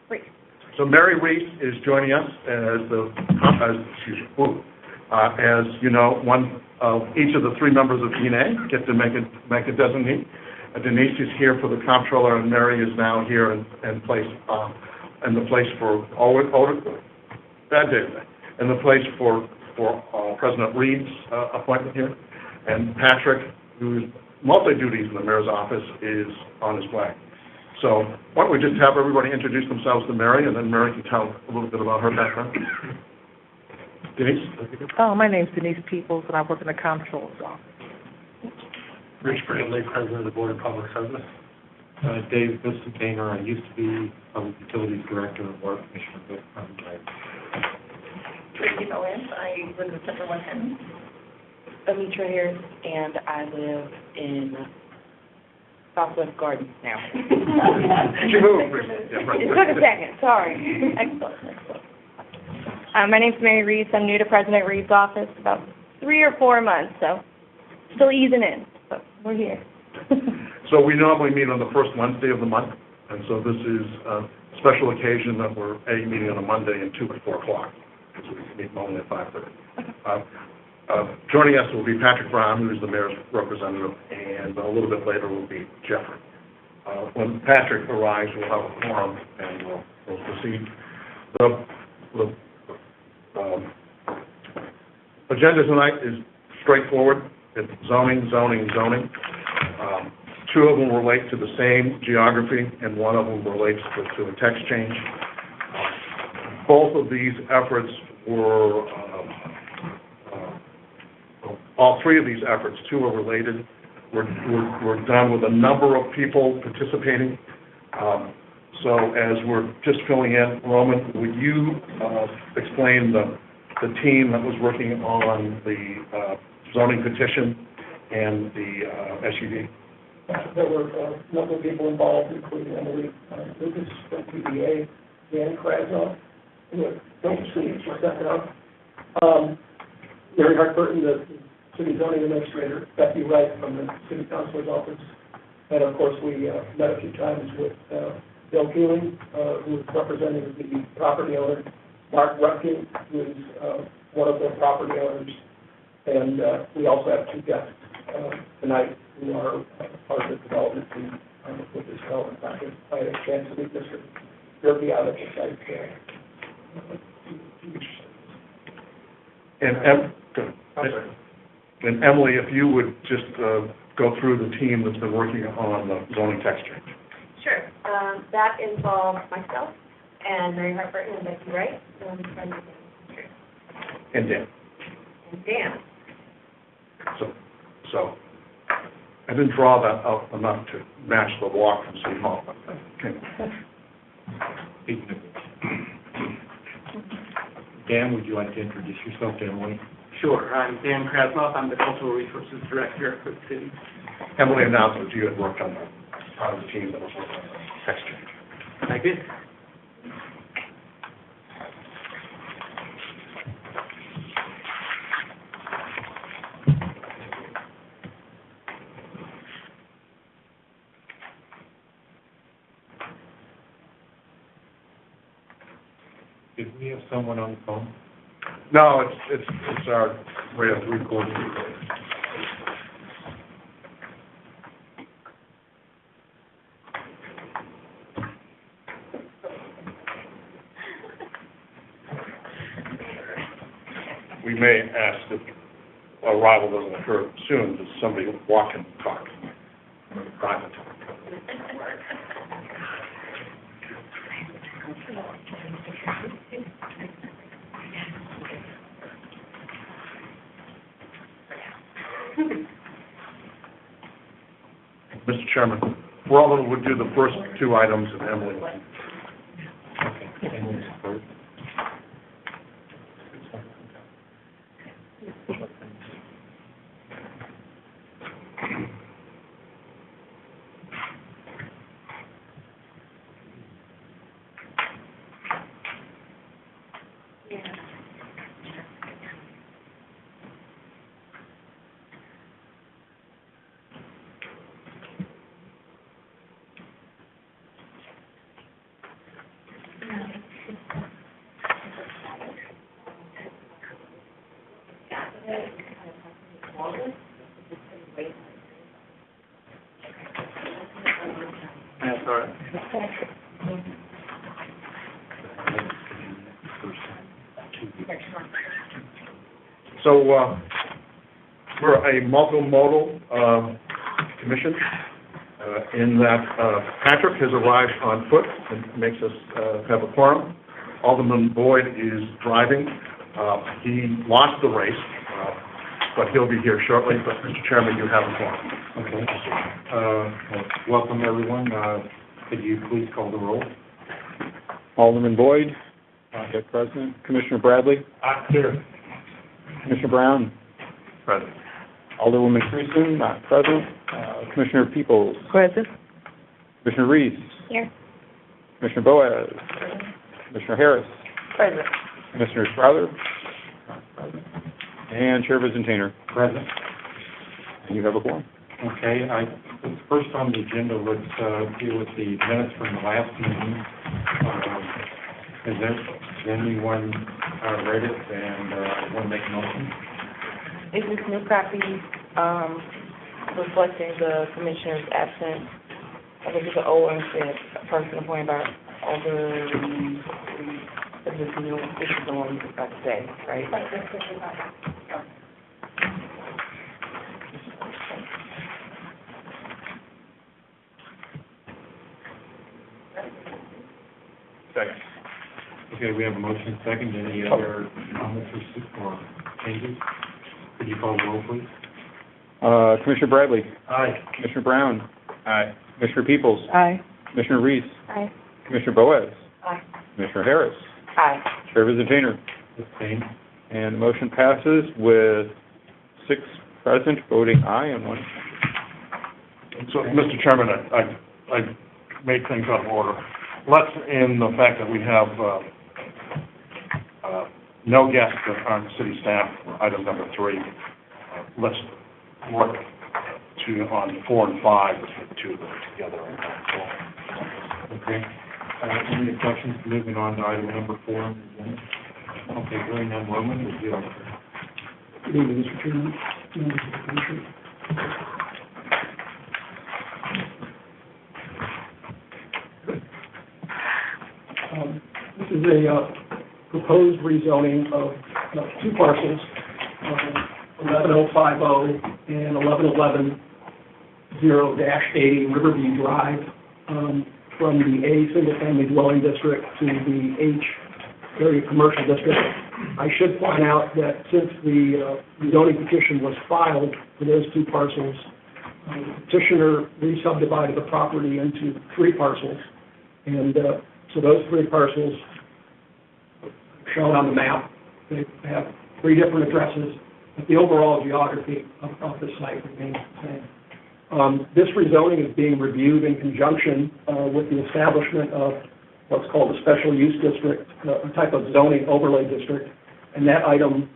Reese. So Mary Reese is joining us as as you know, one of each of the three members of DNA get to make a designee. Denise is here for the comptroller, and Mary is now here in place for President Reed's appointment here, and Patrick, who's multi-duties in the mayor's office, is on his way. So why don't we just have everybody introduce themselves to Mary, and then Mary can tell a little bit about her background. Denise? My name's Denise Peoples, and I work in the comptroller's office. Rich Brandley, President of the Board of Public Service. Dave Vistainer, I used to be Public Utilities Director and Water Commissioner, but I'm retired. Tracy Owens, I live in Central Manhattan. Amitra Harris, and I live in Southwest Gardens now. She moved. Yeah, right. It took a second, sorry. Excellent. My name's Mary Reese. I'm new to President Reed's office, about 3 or 4 months, so still easing in, but we're here. So we normally meet on the first Wednesday of the month, and so this is a special occasion that we're meeting on a Monday and 2 at 4 o'clock, because we meet only at 5:30. Joining us will be Patrick Brown, who is the mayor's representative, and a little bit later will be Jeffrey. When Patrick arrives, we'll have a forum, and we'll proceed. The agenda tonight is straightforward. It's zoning. 2 of them relate to the same geography, and 1 of them relates to a text change. Both of these efforts were, all 3 of these efforts, 2 are related, were done with a number of people participating. So as we're just filling in, Roman, would you explain the team that was working on the zoning petition and the SUV? There were a number of people involved, including Emily Lucas from PBA, Dan Krasnoff, who don't see for stepping up, Mary Hartburton, the city zoning administrator, Becky Wright from the city councilor's office, and of course we met a few times with Bill Keeling, who is representing the property owner, Mark Rutkin, who is one of the property owners, and we also have 2 guests tonight who are part of the development team with this development package. I had a chance to meet Mr. Durkee out at the site. And Emily, if you would just go through the team that's been working on the zoning text change. Sure. That involves myself and Mary Hartburton and Becky Wright. And Dan. And Dan. So I didn't draw that out enough to match the walk from City Hall. Okay. Dan, would you like to introduce yourself to Emily? Sure. I'm Dan Krasnoff. I'm the Cultural Resources Director for the city. Emily announced that you had worked on part of the team that was working on the text change. I did. Did we have someone on the phone? No, it's our way of recording. We may ask if arrival doesn't occur soon, does somebody walk and talk? Private talk. Mr. Chairman, Roland would do the first 2 items and Emily. Okay. Emily's first. So, we're a multimodal commission in that Patrick has arrived on foot and makes us have a quorum. Alderman Boyd is driving. He lost the race, but he'll be here shortly. But, Mr. Chairman, you have a quorum. Okay. Welcome, everyone. Could you please call the roll? Alderman Boyd, Dead President. Commissioner Bradley. Here. Commissioner Brown. Present. Alderwoman Creason, not present. Commissioner Peoples. Present. Commissioner Reese. Here. Commissioner Boaz. Commissioner Harris. Present. Commissioner Strother. Not present. And Chair Vizentainer. Present. And you have a quorum. Okay, first on the agenda, let's deal with the minutes from the last meeting. Has anyone read it and want to make a motion? Is this new copy, reflecting the commissioner's absence? I think it's an old one, said a person appointed by this is the one we got today, right? Second. Okay, we have a motion second. Any other comments or changes? Could you call the roll, please? Commissioner Bradley. Aye. Commissioner Brown. Aye. Commissioner Peoples. Aye. Commissioner Reese. Aye. Commissioner Boaz. Aye. Commissioner Harris. Aye. Chair Vizentainer. Abstain. And the motion passes with 6 present voting aye and 1. So, Mr. Chairman, I made things out of order. Let's, in the fact that we have no guests that aren't city staff, item number 3, let's work on 4 and 5, the 2 together. Okay. Any questions? Moving on to item number 4 on the agenda. Okay, hearing none, Roman, would you? Good evening, Mr. Chairman, members of the commission. This is a proposed rezoning of 2 parcels, 11050 and 1111-0-80 Riverview Drive, from the A single-family dwelling district to the H area commercial district. I should point out that since the rezoning petition was filed for those 2 parcels, the petitioner re-subdivided the property into 3 parcels, and so those 3 parcels shown on the map. They have 3 different addresses, but the overall geography of the site remains the same. This rezoning is being reviewed in conjunction with the establishment of what's called a special use district, a type of zoning overlay district, and that item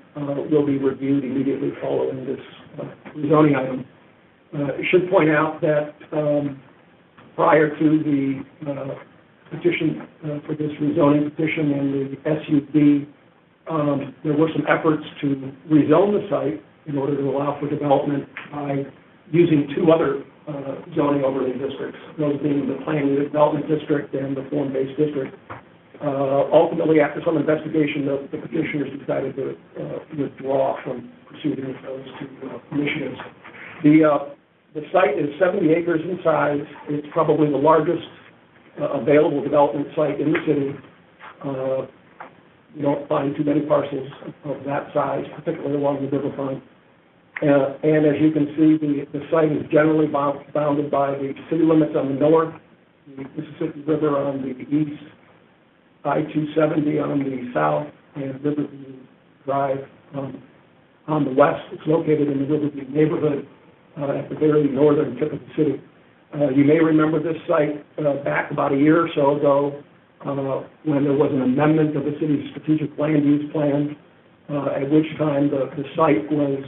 will be reviewed immediately following this rezoning item. I should point out that prior to the petition for this rezoning petition and the SUD, there were some efforts to rezone the site in order to allow for development by using 2 other zoning overlay districts, those being the planned unit development district and the form-based district. Ultimately, after some investigation, the petitioners decided to withdraw from proceeding with those 2 initiatives. The site is 70 acres in size. It's probably the largest available development site in the city. You don't find too many parcels of that size, particularly along the riverfront. And as you can see, the site is generally bounded by the city limits on the north, the Mississippi River on the east, I-270 on the south, and Riverview Drive on the west. It's located in the Riverview neighborhood at the very northern tip of the city. You may remember this site back about a year or so ago when there was an amendment of the city's strategic land use plan, at which time the site was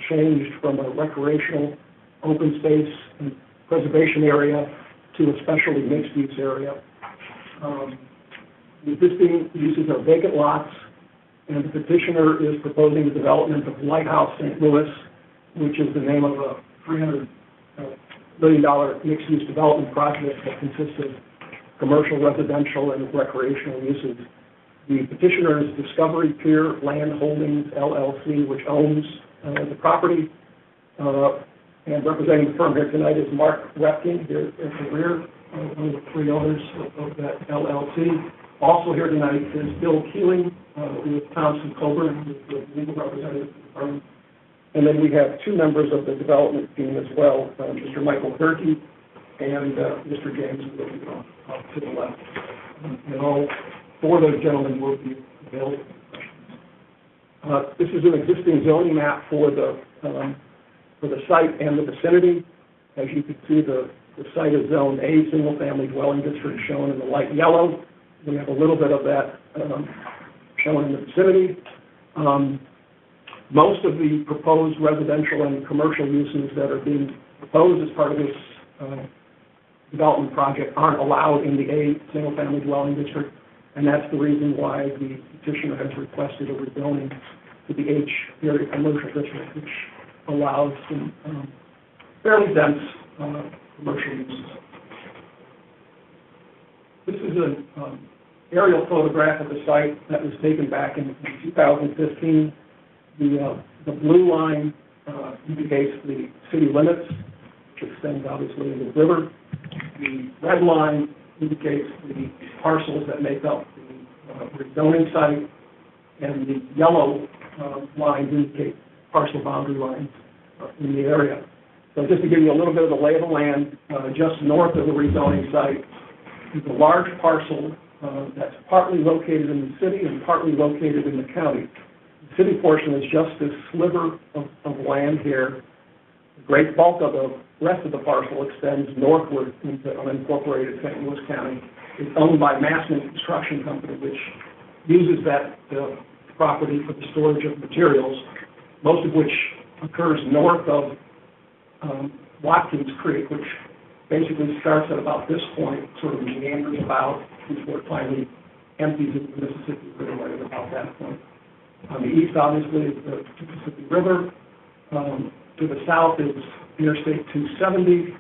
changed from a recreational open space and preservation area to a specialty mixed-use area. The existing uses are vacant lots, and the petitioner is proposing the development of Lighthouse St. Louis, which is the name of a million mixed-use development project that consists of commercial, residential, and recreational uses. The petitioner is Discovery Pier Land Holdings LLC, which owns the property. And representing the firm here tonight is Mark Repkin, here at the rear, one of the three owners of that LLC. Also here tonight is Bill Keeling with Thompson Coburn, who's the legal representative of the firm. And then we have two members of the development team as well, Mr. Michael Gerke and Mr. James Williams off to the left. And all four of those gentlemen will be available for questions. This is an existing zoning map for the site and the vicinity. As you can see, the site is Zone A, single-family dwelling district, shown in the light yellow. We have a little bit of that shown in the vicinity. Most of the proposed residential and commercial uses that are being proposed as part of this development project aren't allowed in the A, single-family dwelling district, and that's the reason why the petitioner has requested a rezoning to the H area commercial district, which allows some fairly dense commercial uses. This is an aerial photograph of the site that was taken back in 2015. The blue line indicates the city limits, which extends obviously into the river. The red line indicates the parcels that make up the rezoning site, and the yellow lines indicate parcel boundary lines in the area. So just to give you a little bit of the lay of the land, just north of the rezoning site is a large parcel that's partly located in the city and partly located in the county. The city portion is just this sliver of land here. The great bulk of the rest of the parcel extends northward into unincorporated St. Louis County. It's owned by Massman Construction Company, which uses that property for the storage of materials, most of which occurs north of Watkins Creek, which basically starts at about this point, sort of meanders about before it finally empties into the Mississippi River right at about that point. On the east, obviously, is the Mississippi River. To the south is Interstate 270.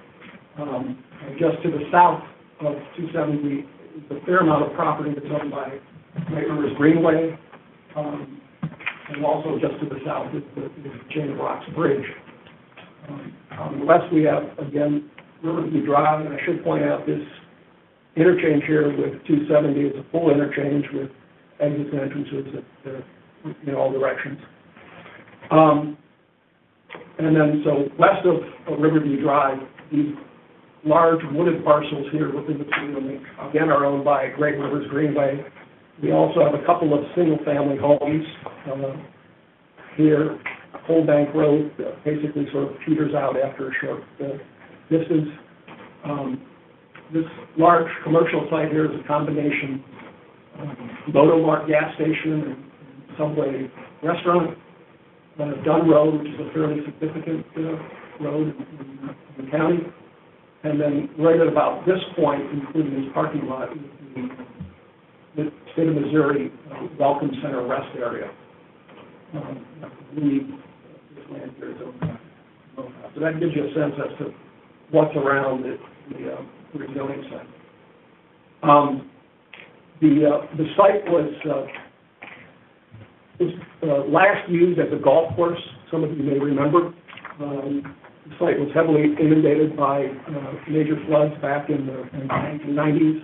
Just to the south of 270 is a fair amount of property that's owned by Great Rivers Greenway. And also just to the south is the Chain of Rocks Bridge. On the west, we have, again, Riverview Drive, and I should point out this interchange here with 270 is a full interchange with exits and entrances in all directions. And then, so west of Riverview Drive, these large wooded parcels here within the city limits, again, are owned by Great Rivers Greenway. We also have a couple of single-family homes here. Coal Bank Road basically sort of peters out after a short distance. This large commercial site here is a combination Moto Mart gas station and Subway restaurant. Dunn Road, which is a fairly significant road in the county. And then right at about this point, including this parking lot, is the State of Missouri Welcome Center rest area. This land here is open. So that gives you a sense as to what's around the rezoning site. The site was last used as a golf course. Some of you may remember. The site was heavily inundated by major floods back in the 1990s.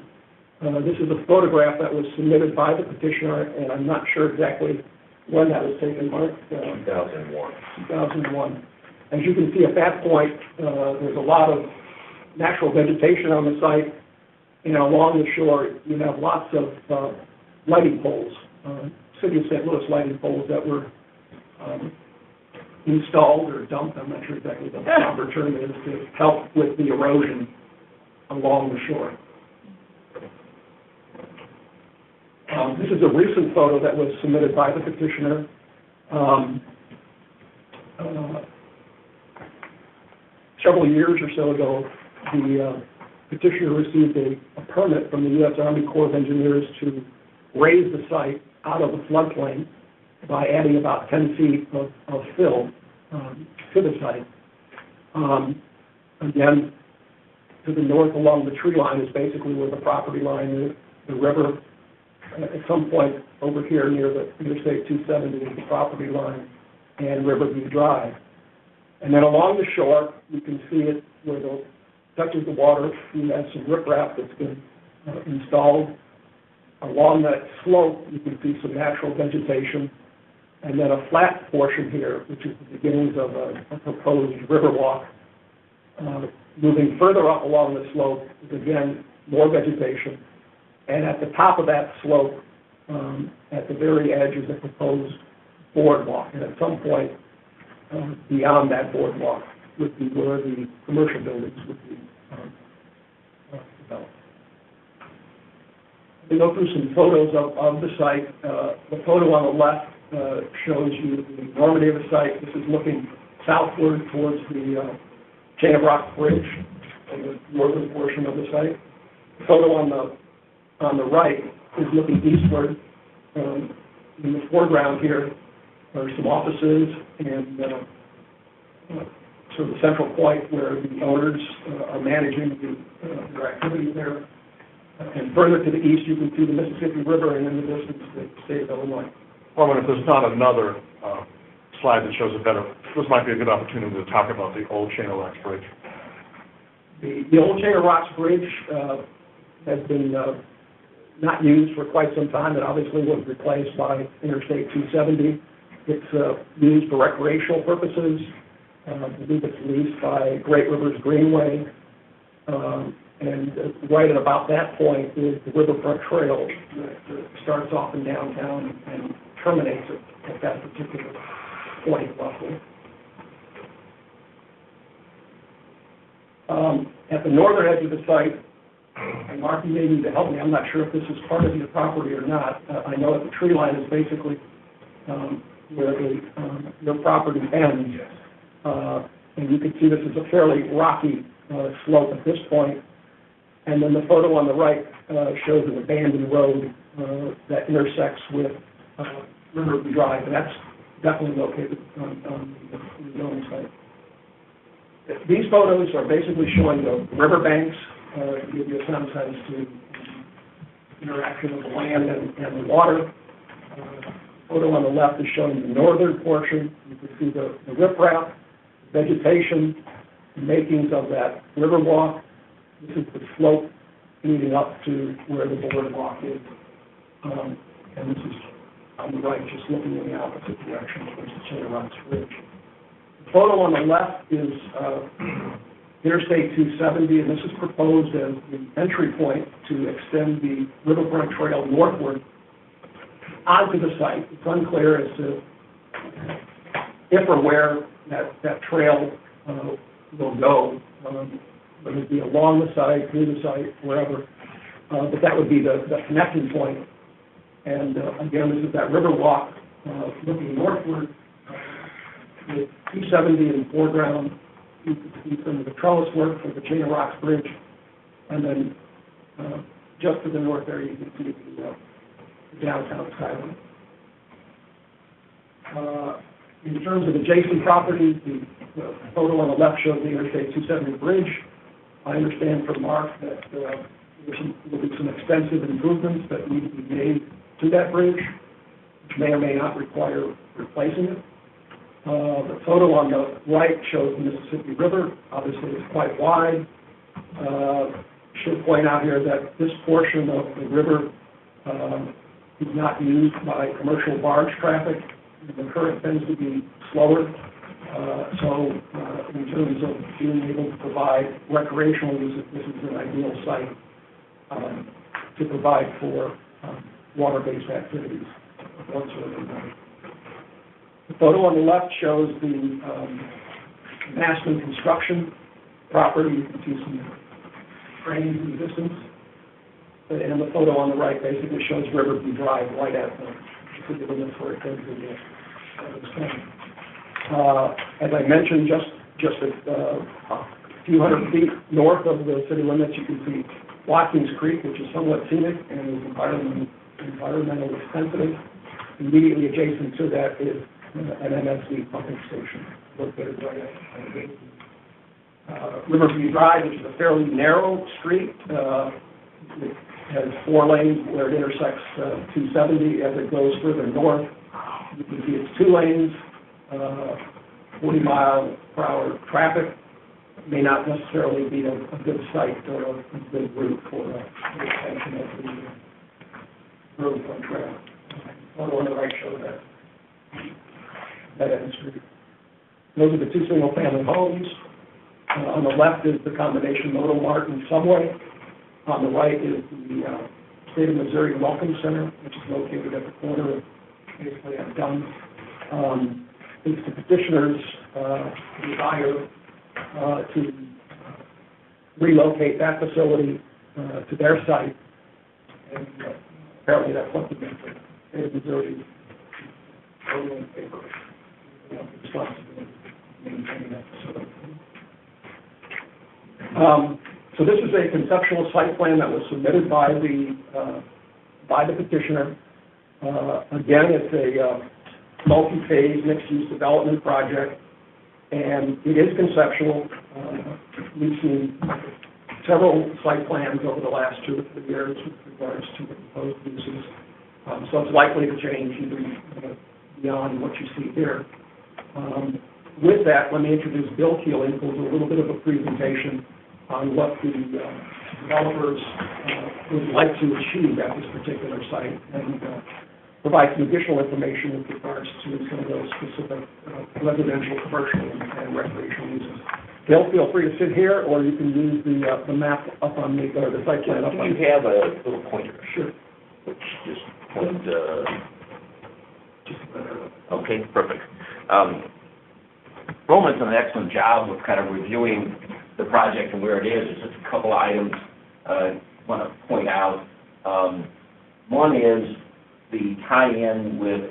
This is a photograph that was submitted by the petitioner, and I'm not sure exactly when that was taken, Mark. 2001. 2001. As you can see at that point, there's a lot of natural vegetation on the site, and along the shore you have lots of lighting poles, City of St. Louis lighting poles that were installed or dumped, I'm not sure exactly what the proper term is, to help with the erosion along the shore. This is a recent photo that was submitted by the petitioner. Several years or so ago, the petitioner received a permit from the U.S. Army Corps of Engineers to raise the site out of the floodplain by adding about 10 feet of fill to the site. Again, to the north along the tree line is basically where the property line is. The river, at some point over here near the Interstate 270 is the property line and Riverview Drive. And then along the shore, you can see it where it touches the water. You have some riprap that's been installed. Along that slope, you can see some natural vegetation. And then a flat portion here, which is the beginnings of a proposed river walk. Moving further up along the slope is again more vegetation. And at the top of that slope, at the very edge, is a proposed boardwalk. And at some point, beyond that boardwalk would be where the commercial buildings would be developed. We go through some photos of the site. The photo on the left shows you the enormity of the site. This is looking southward towards the Chain of Rocks Bridge, in the northern portion of the site. The photo on the right is looking eastward. In the foreground here are some offices and sort of the central point where the owners are managing their activities there. And further to the east, you can see the Mississippi River, and in the distance, the state of Illinois. Well, if there's not another slide that shows it better, this might be a good opportunity to talk about the old Chain of Rocks Bridge. The old Chain of Rocks Bridge has been not used for quite some time. It obviously was replaced by Interstate 270. It's used for recreational purposes. I believe it's leased by Great Rivers Greenway. And right at about that point is the Riverfront Trail that starts off in downtown and terminates it at that particular point, roughly. At the northern edge of the site, and Mark, you may need to help me, I'm not sure if this is part of your property or not. I know that the tree line is basically where your property ends. And you can see this is a fairly rocky slope at this point. And then the photo on the right shows an abandoned road that intersects with Riverview Drive, and that's definitely located on the zoning site. These photos are basically showing the riverbanks, to give you a sense as to interaction of the land and the water. The photo on the left is showing the northern portion. You can see the riprap, vegetation, the makings of that river walk. This is the slope leading up to where the boardwalk is. And this is on the right, just looking in the opposite direction towards the Chain of Rocks Bridge. The photo on the left is Interstate 270, and this is proposed as the entry point to extend the Riverfront Trail northward onto the site. It's unclear as to if or where that trail will go. Whether it be along the site, through the site, wherever. But that would be the connecting point. And again, this is that river walk looking northward with 270 in the foreground. You can see some of the trellis work for the Chain of Rocks Bridge. And then just to the north there, you can see the downtown skyline. In terms of adjacent properties, the photo on the left shows the Interstate 270 bridge. I understand from Mark that there will be some extensive improvements that need to be made to that bridge, which may or may not require replacing it. The photo on the right shows the Mississippi River. Obviously, it's quite wide. Should point out here that this portion of the river is not used by commercial barge traffic. The current tends to be slower. So in terms of being able to provide recreational use, this is an ideal site to provide for water-based activities of one sort or another. The photo on the left shows the Maston Construction property. You can see some cranes in the distance. And the photo on the right basically shows Riverview Drive right at the city limits where it goes to the as I mentioned, just a few hundred feet north of the city limits, you can see Watkins Creek, which is somewhat scenic and is environmentally sensitive. Immediately adjacent to that is an MSC pumping station located right at Riverview Drive, which is a fairly narrow street. It has 4 lanes where it intersects 270 as it goes further north. You can see it's 2 lanes, 40-mile-per-hour traffic. May not necessarily be a good site or a good route for the extension of the road on trail. On the right show that end street. Those are the 2 single-family homes. On the left is the combination Moto Mart and Subway. On the right is the State of Missouri Welcome Center, which is located at the corner of basically at Dunn. It's the petitioner's desire to relocate that facility to their site, and apparently that's what the State of Missouri responsibility to maintain that facility. So this is a conceptual site plan that was submitted by the petitioner. Again, it's a multi-phase mixed-use development project, and it is conceptual. We've seen several site plans over the last 2 or 3 years with regards to the proposed uses. So it's likely to change even beyond what you see here. With that, let me introduce Bill Keeling, who'll do a little bit of a presentation on what the developers would like to achieve at this particular site, and provide some additional information with regards to some of those specific residential, commercial, and recreational uses. Bill, feel free to sit here, or you can use the map up on the site plan up on. Do you have a little pointer? Sure. Which just point, okay, perfect. Roland's done an excellent job of kind of reviewing the project and where it is. There's just a couple items I want to point out. One is the tie-in with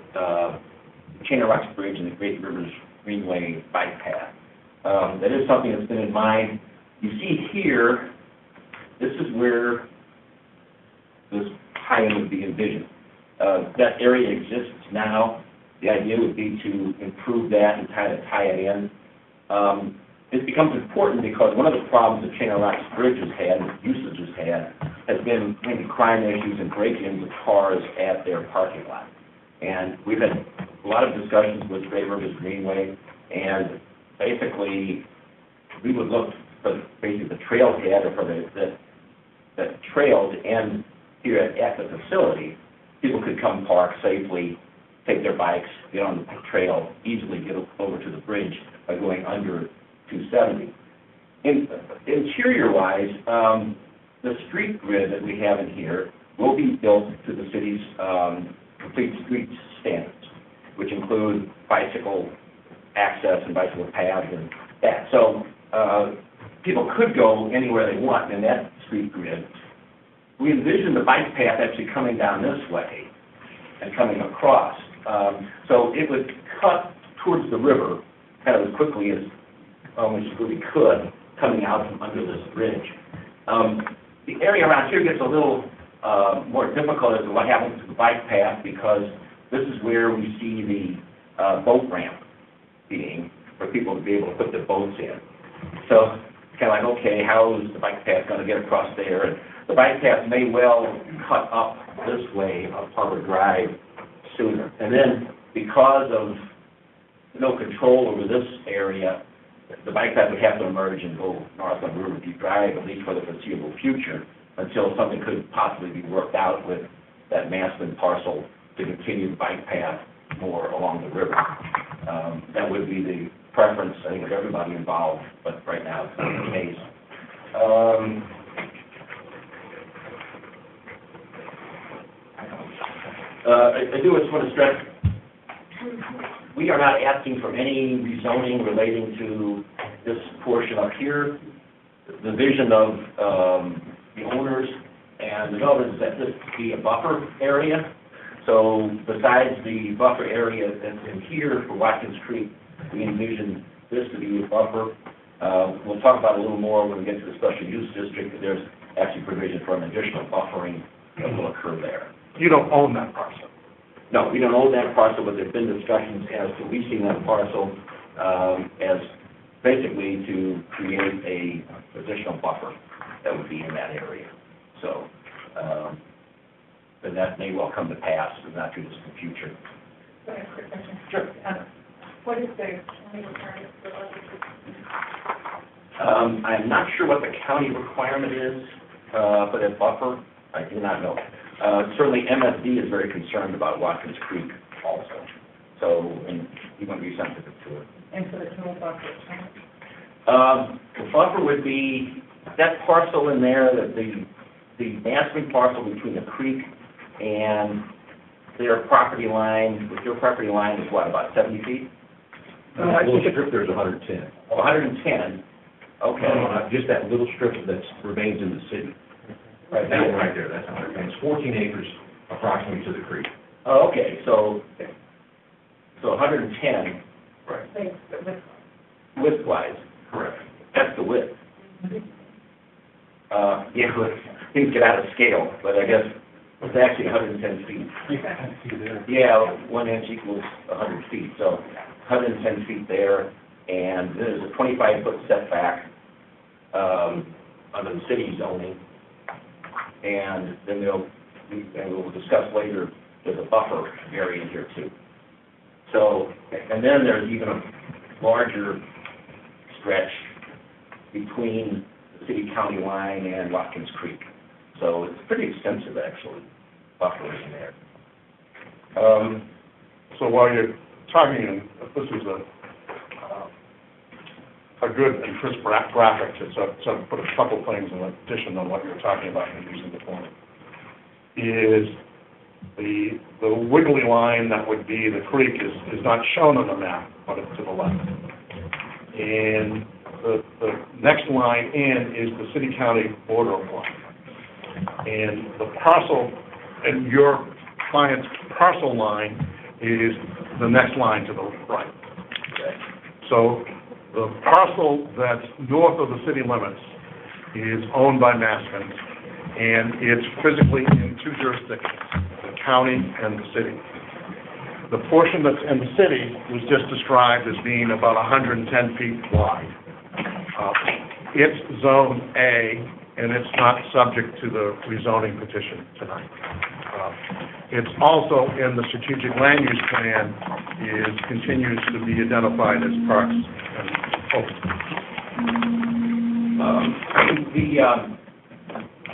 Chain of Rocks Bridge and the Great Rivers Greenway bike path. That is something that's been in mind. You see here, this is where this tie-in would be envisioned. That area exists now. The idea would be to improve that and kind of tie it in. It becomes important because one of the problems that Chain of Rocks Bridge has had, usage has had, has been maybe crime issues and break-ins of cars at their parking lot. And we've had a lot of discussions with Great Rivers Greenway, and basically we would look for basically the trailhead or for the trail to end here at the facility. People could come park safely, take their bikes, get on the trail, easily get over to the bridge by going under 270. Interior-wise, the street grid that we have in here will be built to the city's complete street standards, which include bicycle access and bicycle paths and that. So people could go anywhere they want in that street grid. We envision the bike path actually coming down this way and coming across. So it would cut towards the river kind of as quickly as we really could, coming out from under this bridge. The area around here gets a little more difficult as to what happens to the bike path, because this is where we see the boat ramp being, for people to be able to put their boats in. So it's kind of like, okay, how is the bike path going to get across there? And the bike path may well cut up this way up Harbor Drive sooner. And then because of no control over this area, the bike path would have to emerge and go north on Riverview Drive, at least for the foreseeable future, until something could possibly be worked out with that Mansman parcel to continue the bike path more along the river. That would be the preference, I think, of everybody involved, but right now it's not the case. I do just want to stress, we are not asking for any rezoning relating to this portion up here. The vision of the owners and the developers is that this be a buffer area. So besides the buffer area that's in here for Watkins Creek, we envision this to be a buffer. We'll talk about it a little more when we get to the special use district, that there's actually provision for an additional buffering that will occur there. You don't own that parcel? No, we don't own that parcel, but there have been discussions as to leasing that parcel as basically to create a additional buffer that would be in that area. So, and that may well come to pass in the not too distant future. Can I ask a quick question? Sure. What is the county requirement for electric? I'm not sure what the county requirement is for that buffer. I do not know. Certainly MSD is very concerned about Watkins Creek also. So, and you want to be sensitive to it. And for the total buffer, The buffer would be that parcel in there, that the massing parcel between the creek and their property line, with your property line is what, about 70 feet? I think it's, strip there's 110. Oh, 110, okay. Just that little strip that remains in the city. Right, That one right there, that's 110. It's 14 acres approximately to the creek. Oh, okay, so 110 Right. width-wise, Correct. that's the width. Yeah, things get out of scale, but I guess it's actually 110 feet. Yeah, 1 inch equals 100 feet, so 110 feet there, and there's a 25-foot setback under the city zoning, and then we'll discuss later, there's a buffer area in here too. So, and then there's even a larger stretch between the city-county line and Watkins Creek. So it's pretty extensive, actually, buffer in there. So while you're talking, and this is a good and crisp graphic to sort of put a couple things in addition on what you're talking about and using the point, is the wiggly line that would be the creek is not shown on the map, but it's to the left. And the next line in is the city-county border line. And the parcel, and your client's parcel line is the next line to the right. So the parcel that's north of the city limits is owned by Maskins, and it's physically in two jurisdictions, the county and the city. The portion that's in the city was just described as being about 110 feet wide. It's Zone A, and it's not subject to the rezoning petition tonight. It's also in the strategic land use plan, continues to be identified as parks and open.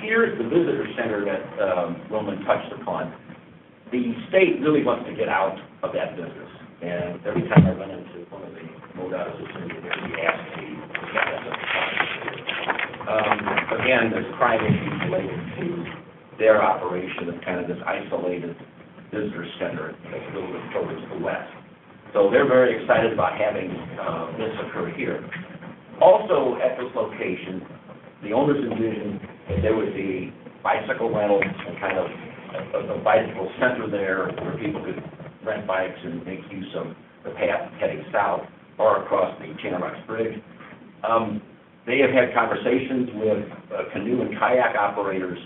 Here's the visitor center that Roman touched upon. The state really wants to get out of that business, and every time I run into one of the MoDOT's associates, he asks me to get that up. Again, there's crime issues related to their operation of kind of this isolated visitor center that's a little bit further to the west. So they're very excited about having this occur here. Also at this location, the owners envisioned that there would be bicycle rentals and kind of a bicycle center there where people could rent bikes and make use of the path heading south or across the Chain Rocks Bridge. They have had conversations with canoe and kayak operators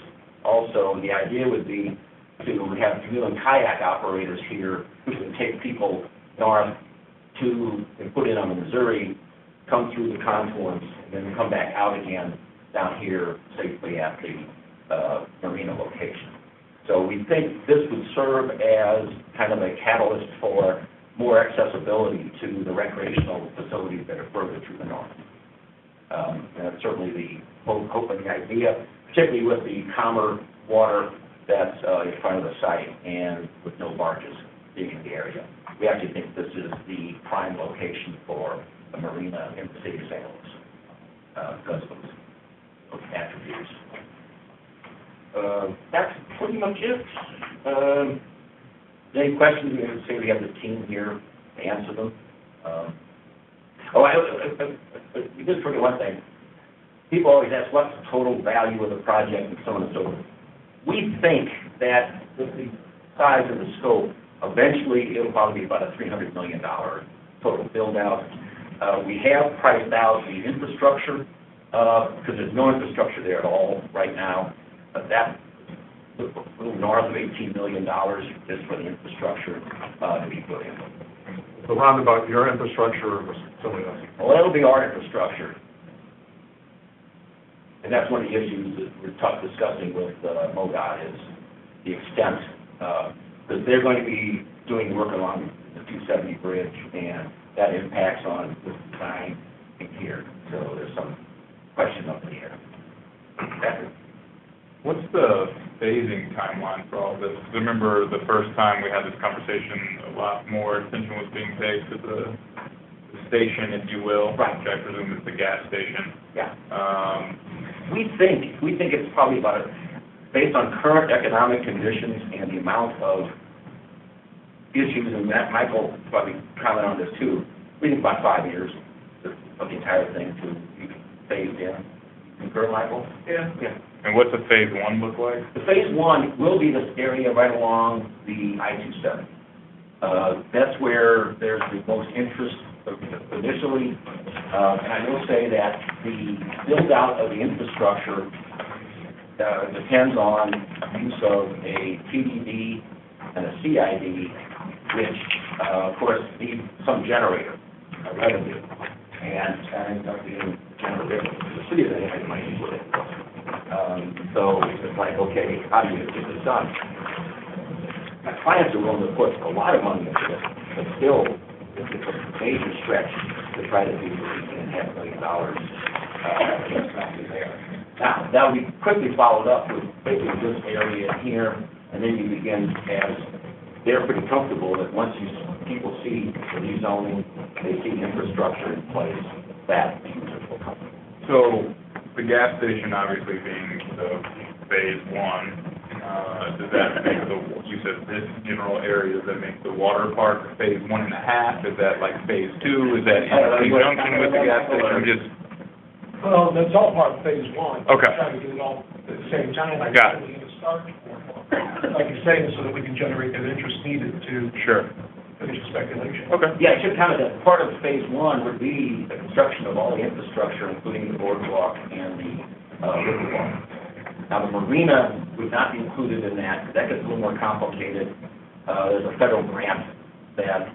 also. The idea would be to have canoe and kayak operators here who can take people north and put in on the Missouri, come through the confluence, and then come back out again down here safely at the marina location. So we think this would serve as kind of a catalyst for more accessibility to the recreational facilities that are further to the north. And that's certainly the hope and the idea, particularly with the calmer water that's in front of the site and with no barges being in the area. We actually think this is the prime location for a marina in the city of St. Louis because of those attributes. That's pretty much it. Any questions? We can say we have the team here to answer them. We did forget one thing. People always ask, what's the total value of the project and so on and so forth. We think that with the size and the scope, eventually it'll probably be about a $300 million total build-out. We have priced out the infrastructure because there's no infrastructure there at all right now. That's a little north of $18 million just for the infrastructure to be put in. The roundabout, your infrastructure or somebody else? Well, that'll be our infrastructure. And that's one of the issues that we're discussing with MoDOT is the extent, because they're going to be doing work along the 270 bridge, and that impacts on the design in here. So there's some question up in the air. What's the phasing timeline for all this? 'Cause I remember the first time we had this conversation, a lot more attention was being paid to the station, if you will. Right. Which I presume is the gas station. Yeah. We think it's probably about, based on current economic conditions and the amount of issues, and Michael probably comment on this too, we think about 5 years of the entire thing to be phased in. Concur, Michael? Yeah. Yeah. And what's the phase one look like? The phase one will be this area right along the I-270. That's where there's the most interest initially, and I will say that the build-out of the infrastructure depends on use of a TDD and a CID, which, of course, need some generator revenue, and the city of the money with it. So it's like, okay, how do you get this done? My clients are willing to put a lot of money into this, but still, it's a major stretch to try to do $18.5 million. Now, that will be quickly followed up with basically this area here, and then you begin, as they're pretty comfortable that once people see the rezoning, they see the infrastructure in place, that users will come. So the gas station obviously being the phase one, does that make you said this general area, does that make the water park phase 1.5? Is that like phase 2? Is that in conjunction with the gas station? I'm just... Well, that's all part of phase one. Okay. Trying to get it all at the same time. Got it. We're going to start, like you're saying, so that we can generate that interest needed to Sure. finish the speculation. Okay. Yeah, I should comment that part of phase one would be the construction of all the infrastructure, including the boardwalk and the riverwalk. Now, the marina would not be included in that. That gets a little more complicated. There's a federal grant that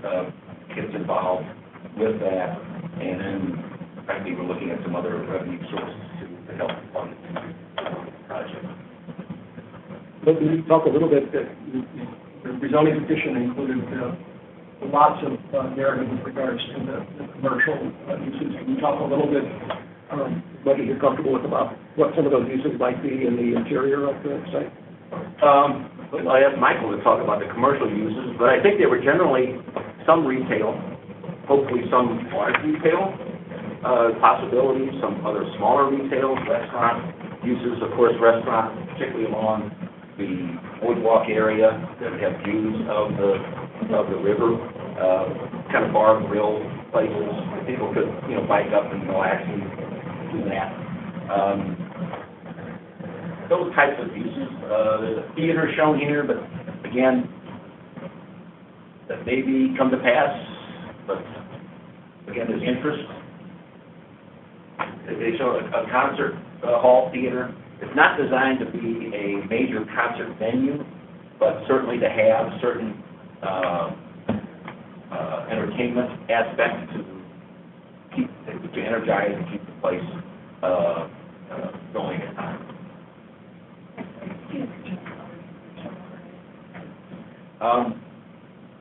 gets involved with that, and then, frankly, we're looking at some other revenue sources to help fund the project. But can you talk a little bit, that the rezoning petition included lots of narrative with regards to the commercial uses. Can you talk a little bit, whether you're comfortable with about what some of those uses might be in the interior of the site? Well, I asked Michael to talk about the commercial uses, but I think they were generally some retail, hopefully some large retail possibilities, some other smaller retail, restaurant uses, of course, restaurant, particularly along the boardwalk area that have views of the river, kind of bar and grill places where people could, bike up and relax and do that. Those types of uses. There's a theater shown here, but again, that maybe come to pass, but again, there's interest. They show a concert hall theater. It's not designed to be a major concert venue, but certainly to have certain entertainment aspect to energize and keep the place going at times.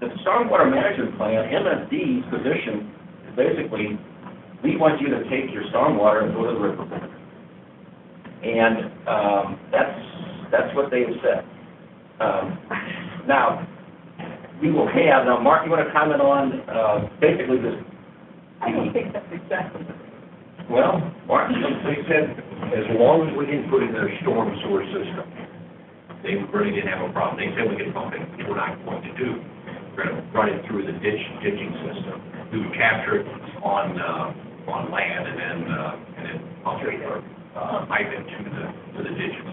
The stormwater management plan, MSD's position is basically, we want you to take your stormwater and go to the river. And that's what they have said. Now, we will have, Mark, you want to comment on basically this? I don't think that's exactly. Well, Mark, They said as long as we didn't put in their storm sewer system, they really didn't have a problem. They said we could pump it, which we're not going to do. We're going to run it through the ditching system. We would capture it on land and then pump it or pipe it to the ditches.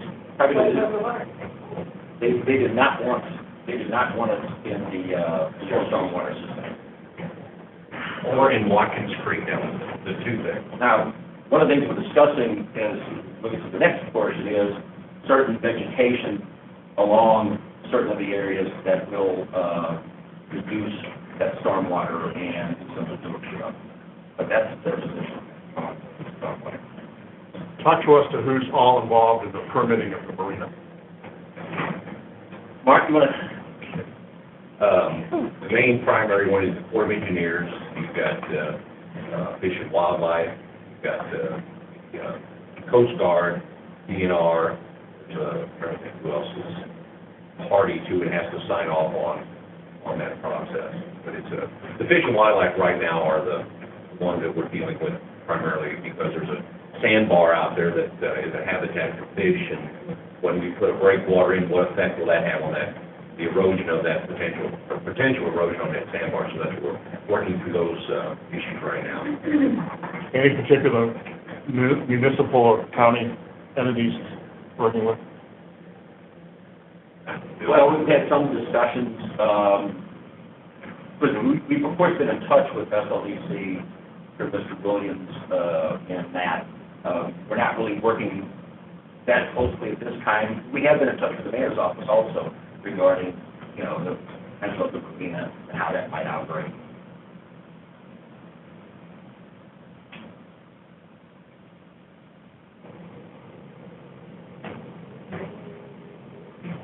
They did not want it in the stormwater system. Or in Watkins Creek, that was the two things. Now, one of the things we're discussing is, looking at the next portion, is certain vegetation along certain of the areas that will reduce that stormwater and some of the stuff. But that's their position. Talk to us to who's all involved in the permitting of the marina. Mark, you want to? The main primary one is the Corps of Engineers. You've got Fish and Wildlife. You've got Coast Guard, DNR. I'm trying to think who else is party to and has to sign off on that process. But it's the Fish and Wildlife right now are the ones that we're dealing with primarily because there's a sandbar out there that is a habitat for fish, and when we put a breakwater in, what effect will that have on that? The erosion of that potential erosion on that sandbar, so that's we're working through those issues right now. Any particular municipal or county entities working with? Well, we've had some discussions, but we've of course been in touch with SLDC, or Mr. Williams, and that. We're not really working that closely at this time. We have been in touch with the mayor's office also regarding, the potential of the marina and how that might operate.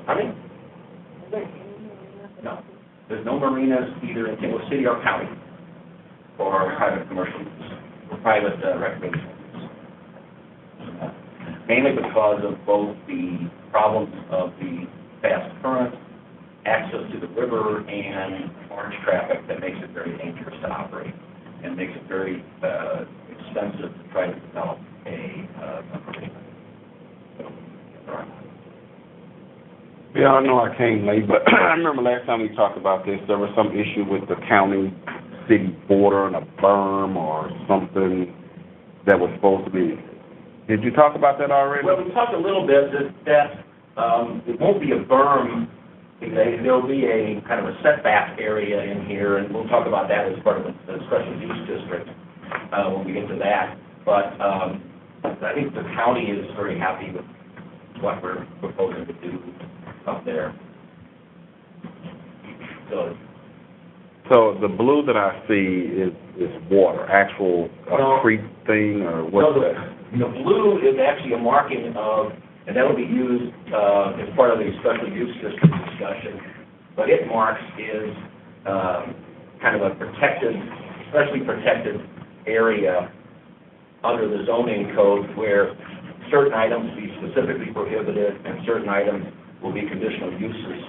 Pardon me? No. There's no marinas either in St. City or county for private commercial use, or private recreation use. Mainly because of both the problems of the fast current, access to the river, and orange traffic that makes it very dangerous to operate and makes it very expensive to try to develop a marina. Yeah, I know I came late, but I remember last time we talked about this, there was some issue with the county-city border and a berm or something that was supposed to be. Did you talk about that already? Well, we talked a little bit that it won't be a berm. There will be a kind of a setback area in here, and we'll talk about that as part of the special use district when we get to that. But I think the county is very happy with what we're proposing to do up there. So the blue that I see is water, actual creek thing, or what's that? The blue is actually a marking of, and that will be used as part of the special use district discussion. But it marks is kind of a protected, especially protected area under the zoning code where certain items be specifically prohibited and certain items will be conditional uses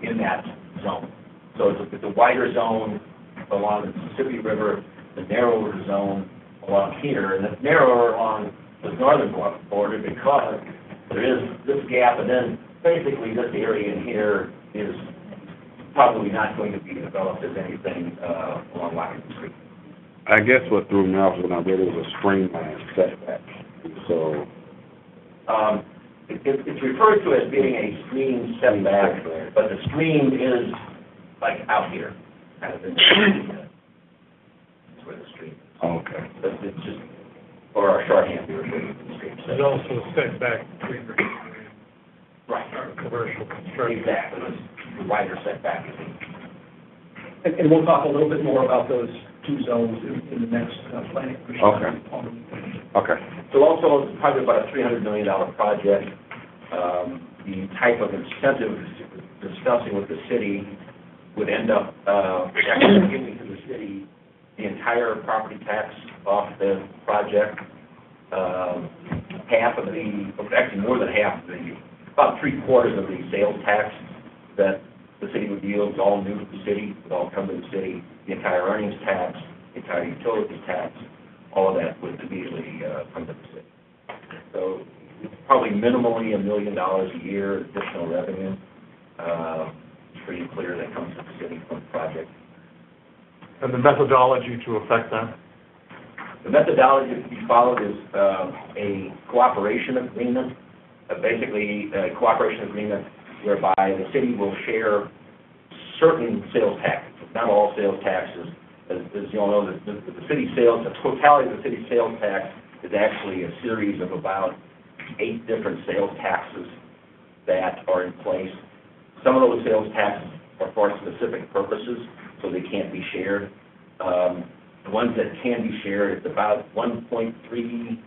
in that zone. So it's a wider zone along the Mississippi River, the narrower zone along here, and it's narrower on the northern border because there is this gap, and then basically this area in here is probably not going to be developed as anything along Washington Street. I guess what threw me off when I read it was a streamline setback. So it's referred to as being a stream setback, but the stream is like out here, kind of in the that's where the stream is. Okay. But it's just for our shorthand here, the stream. There's also a setback between the Right. commercial construction. Exactly. The wider setback. And we'll talk a little bit more about those two zones in the next planning commission. Okay. So also, it's probably about a $300 million project. The type of incentive discussing with the city would end up giving to the city the entire property tax off the project, actually more than half of about 3/4 of the sales tax that the city would yield is all new to the city, would all come to the city. The entire earnings tax, the entire utilities tax, all of that would immediately come to the city. So it's probably minimally $1 million a year additional revenue. It's pretty clear that comes to the city from the project. And the methodology to affect that? The methodology to be followed is a cooperation agreement, basically a cooperation agreement whereby the city will share certain sales taxes, not all sales taxes. As you all know, the city sales, the totality of the city sales tax is actually a series of about 8 different sales taxes that are in place. Some of those sales taxes are for specific purposes, so they can't be shared. The ones that can be shared, it's about 1.3%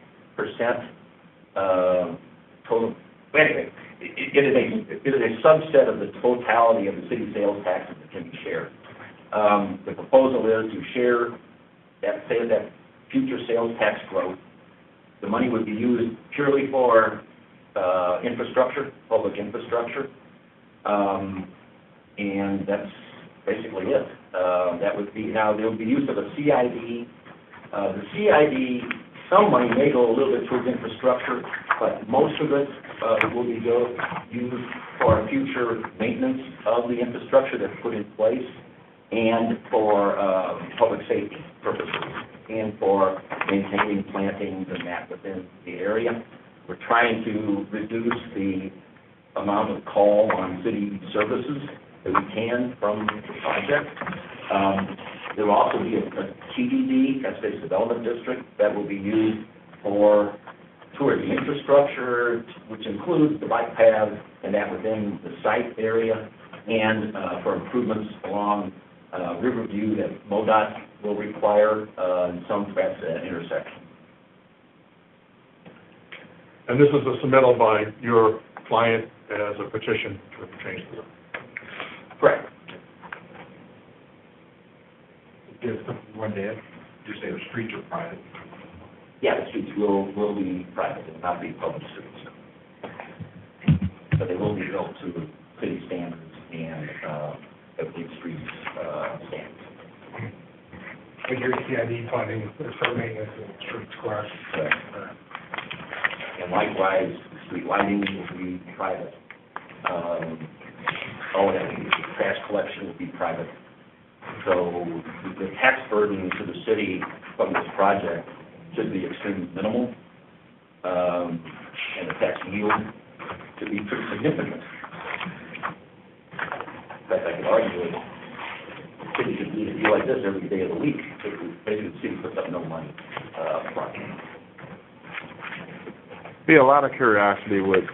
total. Anyway, it is a subset of the totality of the city sales taxes that can be shared. The proposal is to share that, say that future sales tax growth. The money would be used purely for infrastructure, public infrastructure, and that's basically it. That would be, now there would be use of a CID. The CID, some money may go a little bit towards infrastructure, but most of it will be used for future maintenance of the infrastructure that's put in place and for public safety purposes and for maintaining plantings and that within the area. We're trying to reduce the amount of call on city services that we can from the project. There will also be a TDD, Transportation Development District, that will be used for tourism infrastructure, which includes the bike paths and that within the site area, and for improvements along Riverview that MoDOT will require in some intersections. And this is a submittal by your client as a petition to change the zone. Correct. Yes, one day, you say the streets are private. Yeah, the streets will be private and not be public streets. But they will be built to city standards and every streets standards. With your CID funding for maintenance of the streets, correct? Correct. And likewise, street lighting will be private. Trash collection will be private. So the tax burden to the city from this project should be extremely minimal, and the tax yield should be pretty significant. In fact, I could argue that the city should do a deal like this every day of the week. Basically, the city puts up no money front. Be a lot of curiosity with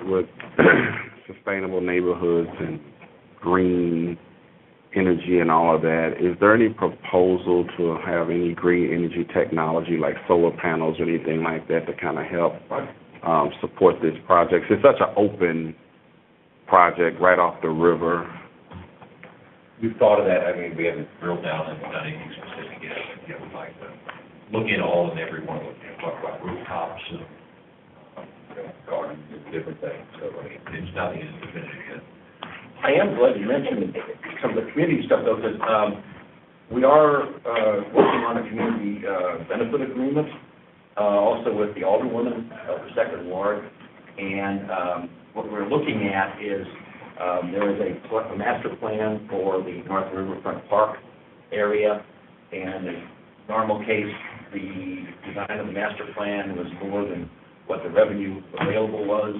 sustainable neighborhoods and green energy and all of that. Is there any proposal to have any green energy technology like solar panels or anything like that to kind of help support this project? It's such an open project right off the river. We've thought of that. I mean, we haven't drilled down and done anything specific yet. You know, we'd like to look at all and every one of them, talk about rooftops and gardens and different things. So I mean, it's nothing is definitive yet. I am glad you mentioned some of the community stuff, though, because we are working on a community benefit agreement, also with the Alderwoman of the Second Ward, and what we're looking at is there is a master plan for the North Riverfront Park area, and in normal case, the design of the master plan was more than what the revenue available was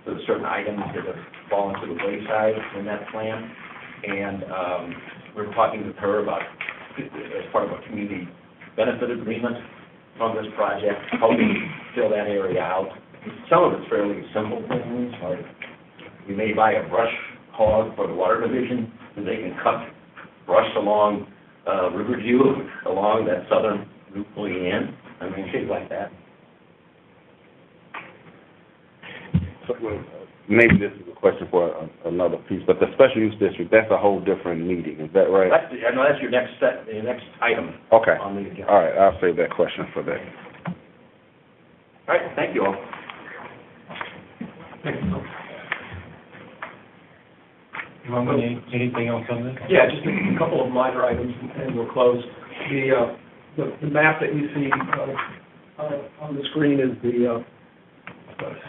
for the certain items that have fallen to the wayside in that plan. And we're talking with her about, as part of a community benefit agreement from this project, helping fill that area out. Some of it's fairly simple things, like we may buy a brush hog for the water division, and they can cut brush along Riverview, along that southern route going in. I mean, things like that. So, maybe this is a question for another piece, but the special use district, that's a whole different meeting, is that right? That's your next step, your next item. Okay. On the agenda. All right, I'll save that question for that. All right, thank you all. You want anything else on this? Yeah, just a couple of minor items, and we'll close. The map that you see on the screen is the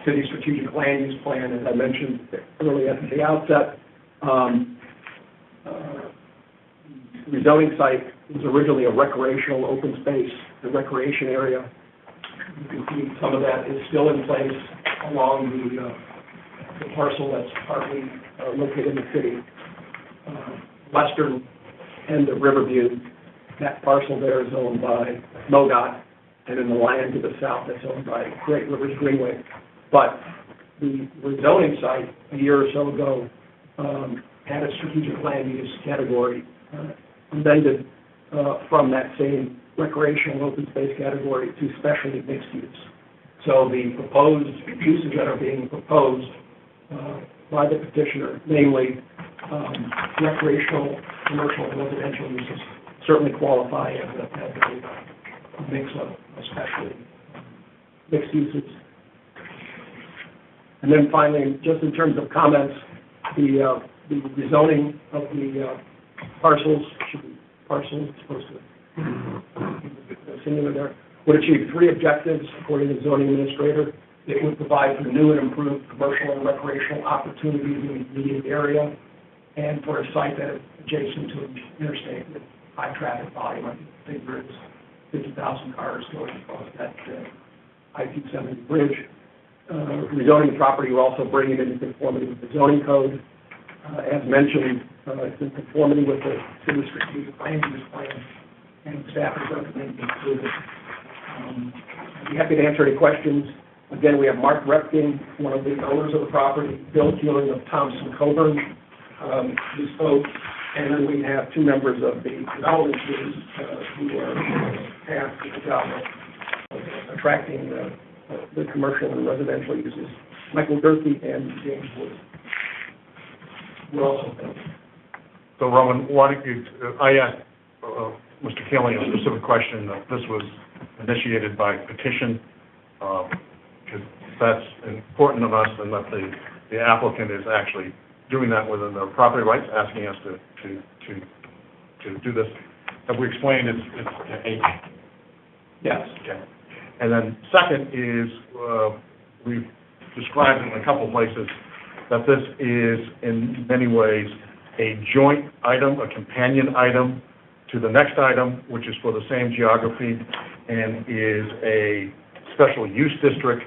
city strategic land use plan, as I mentioned earlier at the outset. The zoning site was originally a recreational open space, the recreation area. You can see some of that is still in place along the parcel that's partly located in the city. Western end of Riverview, that parcel there is owned by MoDOT, and in the land to the south that's owned by Great Rivers Greenway. But the rezoning site a year or so ago had a strategic land use category amended from that same recreational open space category to specialty mixed use. So the proposed uses that are being proposed by the petitioner, namely recreational, commercial, and residential uses, certainly qualify as a mix of specialty mixed uses. And then finally, just in terms of comments, the rezoning of the parcels, supposed to singular there, would achieve three objectives according to the zoning administrator. It would provide for new and improved commercial and recreational opportunities in the immediate area, and for a site that is adjacent to an interstate with high traffic volume. I think there is 50,000 cars going across that I-270 bridge. Rezoning the property will also bring it into conformity with the zoning code. As mentioned, it's in conformity with the city strategic land use plan, and staff is recommending approval. I'd be happy to answer any questions. Again, we have Mark Repking, one of the owners of the property, Bill Keeling of Thompson Coburn, who spoke, and then we have two members of the development team who are tasked with the job of attracting the commercial and residential uses, Michael Durkee and James Wood. We're also So, Roman, why don't you, I asked Mr. Keeling a specific question, that this was initiated by petition, because that's important of us, and that the applicant is actually doing that within their property rights, asking us to do this. Have we explained it's H? Yes. Okay. And then second is, we've described in a couple places that this is in many ways a joint item, a companion item to the next item, which is for the same geography and is a special use district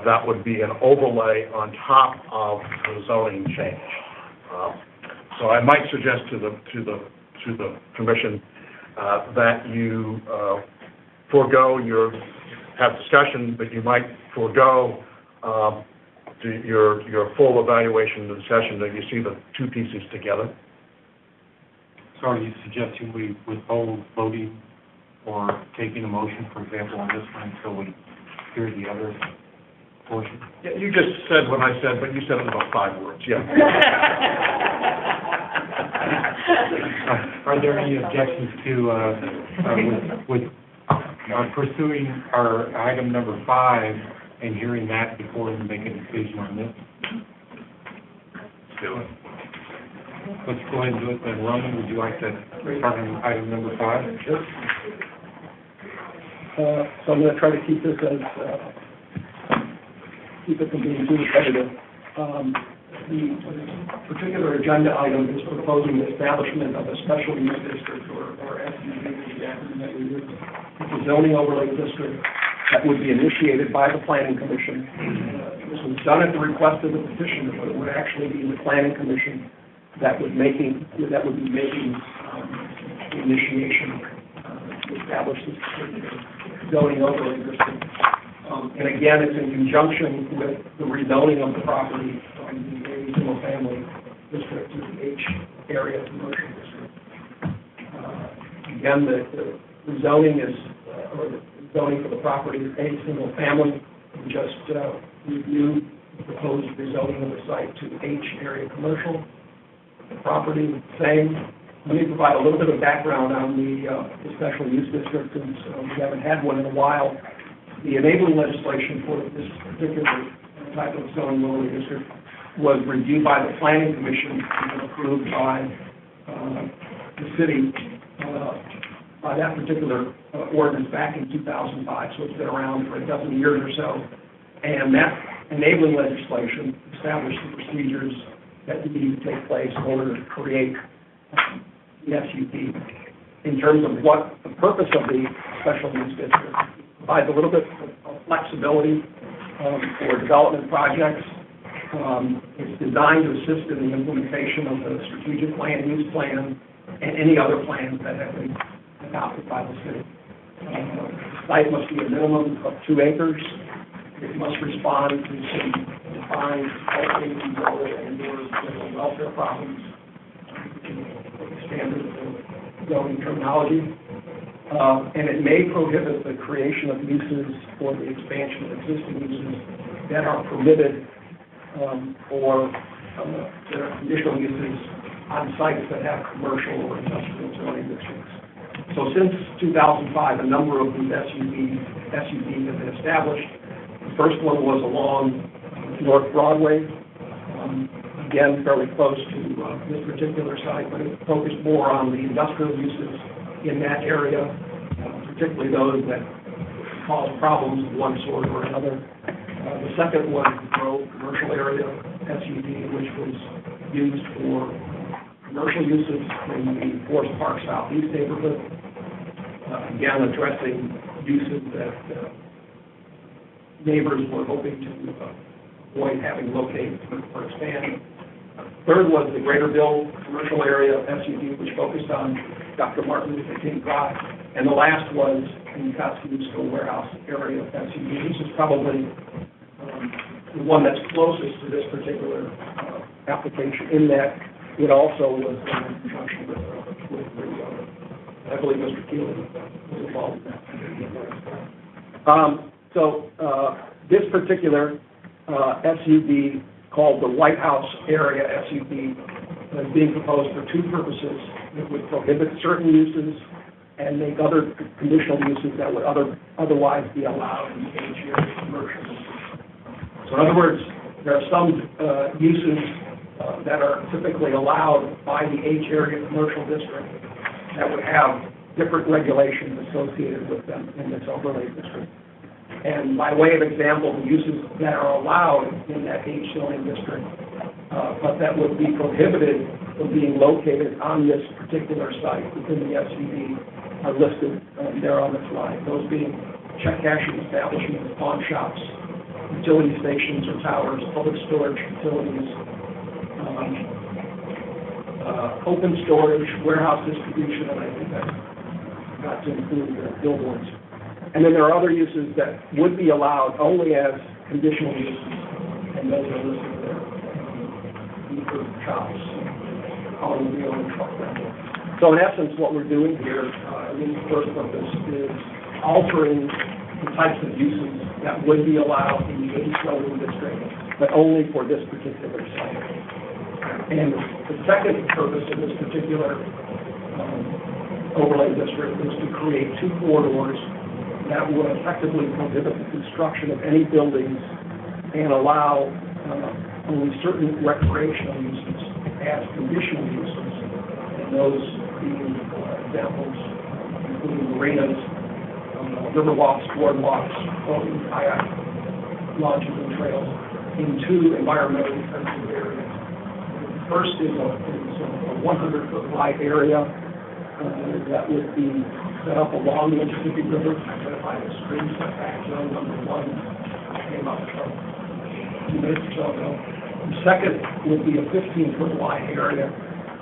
that would be an overlay on top of the zoning change. So I might suggest to the commission that you forego have discussion, but you might forego your full evaluation of the discussion, that you see the two pieces together. So are you suggesting we withhold voting or taking a motion, for example, on this one until we hear the other portion? Yeah, you just said what I said, but you said it in about 5 words, yeah. Are there any objections to with pursuing our item number 5 and hearing that before we make a decision on this? Do it. Let's go ahead and do it then. Roman, would you like to start on item number 5? Sure. So I'm going to try to keep this as keep it from being too repetitive. The particular agenda item is proposing the establishment of a special use district, or SUD, the acronym that we use. It's a zoning overlay district that would be initiated by the Planning Commission. This was done at the request of the petitioner, but it would actually be the Planning Commission that would be making the initiation to establish this particular zoning overlay district. And again, it's in conjunction with the rezoning of the property from the A single family district to the H area commercial district. Again, the zoning is, or the zoning for the property is A single family. We just reviewed the proposed rezoning of the site to H area commercial. The property is the same. Let me provide a little bit of background on the special use district, since we haven't had one in a while. The enabling legislation for this particular type of zoning overlay district was reviewed by the Planning Commission and approved by the city by that particular ordinance back in 2005. So it's been around for a dozen years or so. And that enabling legislation established the procedures that need to take place in order to create the SUD. In terms of what the purpose of the special use district, provides a little bit of flexibility for development projects. It's designed to assist in the implementation of the strategic land use plan and any other plans that have been adopted by the city. The site must be a minimum of 2 acres. It must respond to city find all cases of and welfare problems, standard zoning terminology. And it may prohibit the creation of uses or the expansion of existing uses that are permitted or there are conditional uses on sites that have commercial or industrial zoning districts. So since 2005, a number of these SUVs have been established. The first one was along North Broadway, again, fairly close to this particular site, but it focused more on the industrial uses in that area, particularly those that cause problems of one sort or another. The second was the Grove commercial area SUV, which was used for commercial uses in the Forest Park Southeast neighborhood, again, addressing uses that neighbors were hoping to avoid having located or expand. Third was the Greater Bill commercial area SUV, which focused on Dr. Martin Luther King Drive. And the last was the Kosciuszko Warehouse area SUV. This is probably the one that's closest to this particular application in that it also was in conjunction with I believe Mr. Keeley was involved in that. So this particular SUV, called the White House area SUV, is being proposed for two purposes. It would prohibit certain uses and make other conditional uses that would otherwise be allowed in the H area commercial. So in other words, there are some uses that are typically allowed by the H area commercial district that would have different regulations associated with them in this overlay district. And by way of example, the uses that are allowed in that H zoning district, but that would be prohibited from being located on this particular site within the SUV are listed there on the slide. Those being check cashing establishments, pawn shops, utility stations or towers, public storage facilities, open storage, warehouse distribution, and I think that's got to include billboards. And then there are other uses that would be allowed only as conditional uses, and those are listed there. Food shops, automobile and truck rental. So in essence, what we're doing here, in the first purpose, is altering the types of uses that would be allowed in the H zoning district, but only for this particular site. And the second purpose of this particular overlay district is to create two corridors that would effectively prohibit the construction of any buildings and allow only certain recreational uses as conditional uses, and those being examples including marinas, river walks, boardwalks, boating, kayak, launches and trails in two environmentally sensitive areas. The first is a 100-foot wide area that would be set up along the Mississippi River, identified as stream setback zone number 1, came up 2 minutes or so ago. The second would be a 15-foot wide area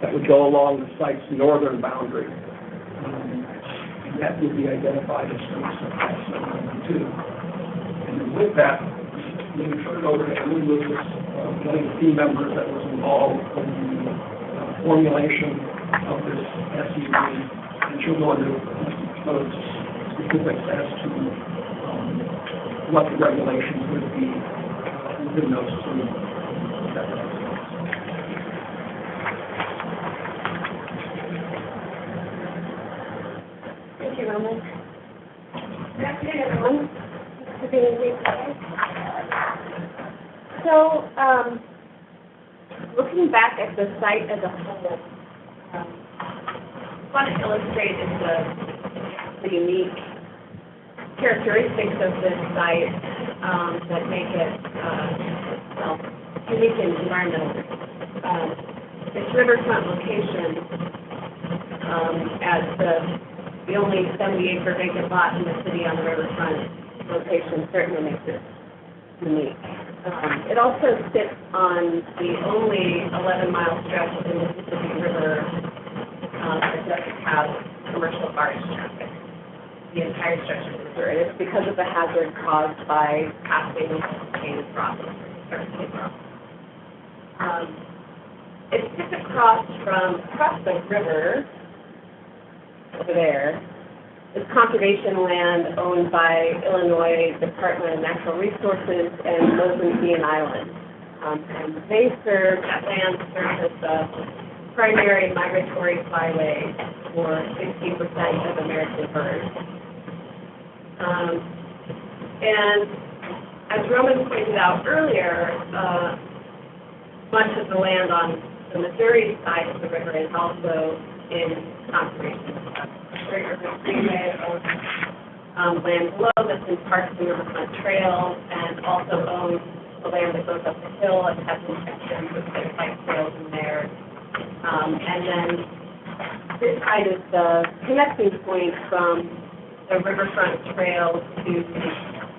that would go along the site's northern boundary. And that would be identified as stream setback zone number 2. And with that, let me turn it over to Emily Lucas, one of the team members that was involved in the formulation of this SUV, and she'll go into specifics as to what the regulations would be within those two. Thank you, Roman. Good afternoon, everyone. Thanks for being here today. So, looking back at the site as a whole, I want to illustrate the unique characteristics of this site that make it unique in environmental. Its riverfront location as the only 70-acre vacant lot in the city on the riverfront location certainly makes it unique. It also sits on the only 11-mile stretch of the Mississippi River that doesn't have commercial barge traffic, the entire stretch of the river. And it's because of the hazard caused by passing cane problems. start to grow. It sits across the river over there. It's conservation land owned by Illinois Department of Natural Resources and Mozambique Island. And that land serves as the primary migratory flyway for 60% of American birds. And as Roman pointed out earlier, much of the land on the Missouri side of the river is also in conservation. Great River Freeway owns land below that's in parts of the Riverfront Trail, and also owns the land that goes up the hill and has some sections with bike trails in there. And then this side is the connecting point from the Riverfront Trail to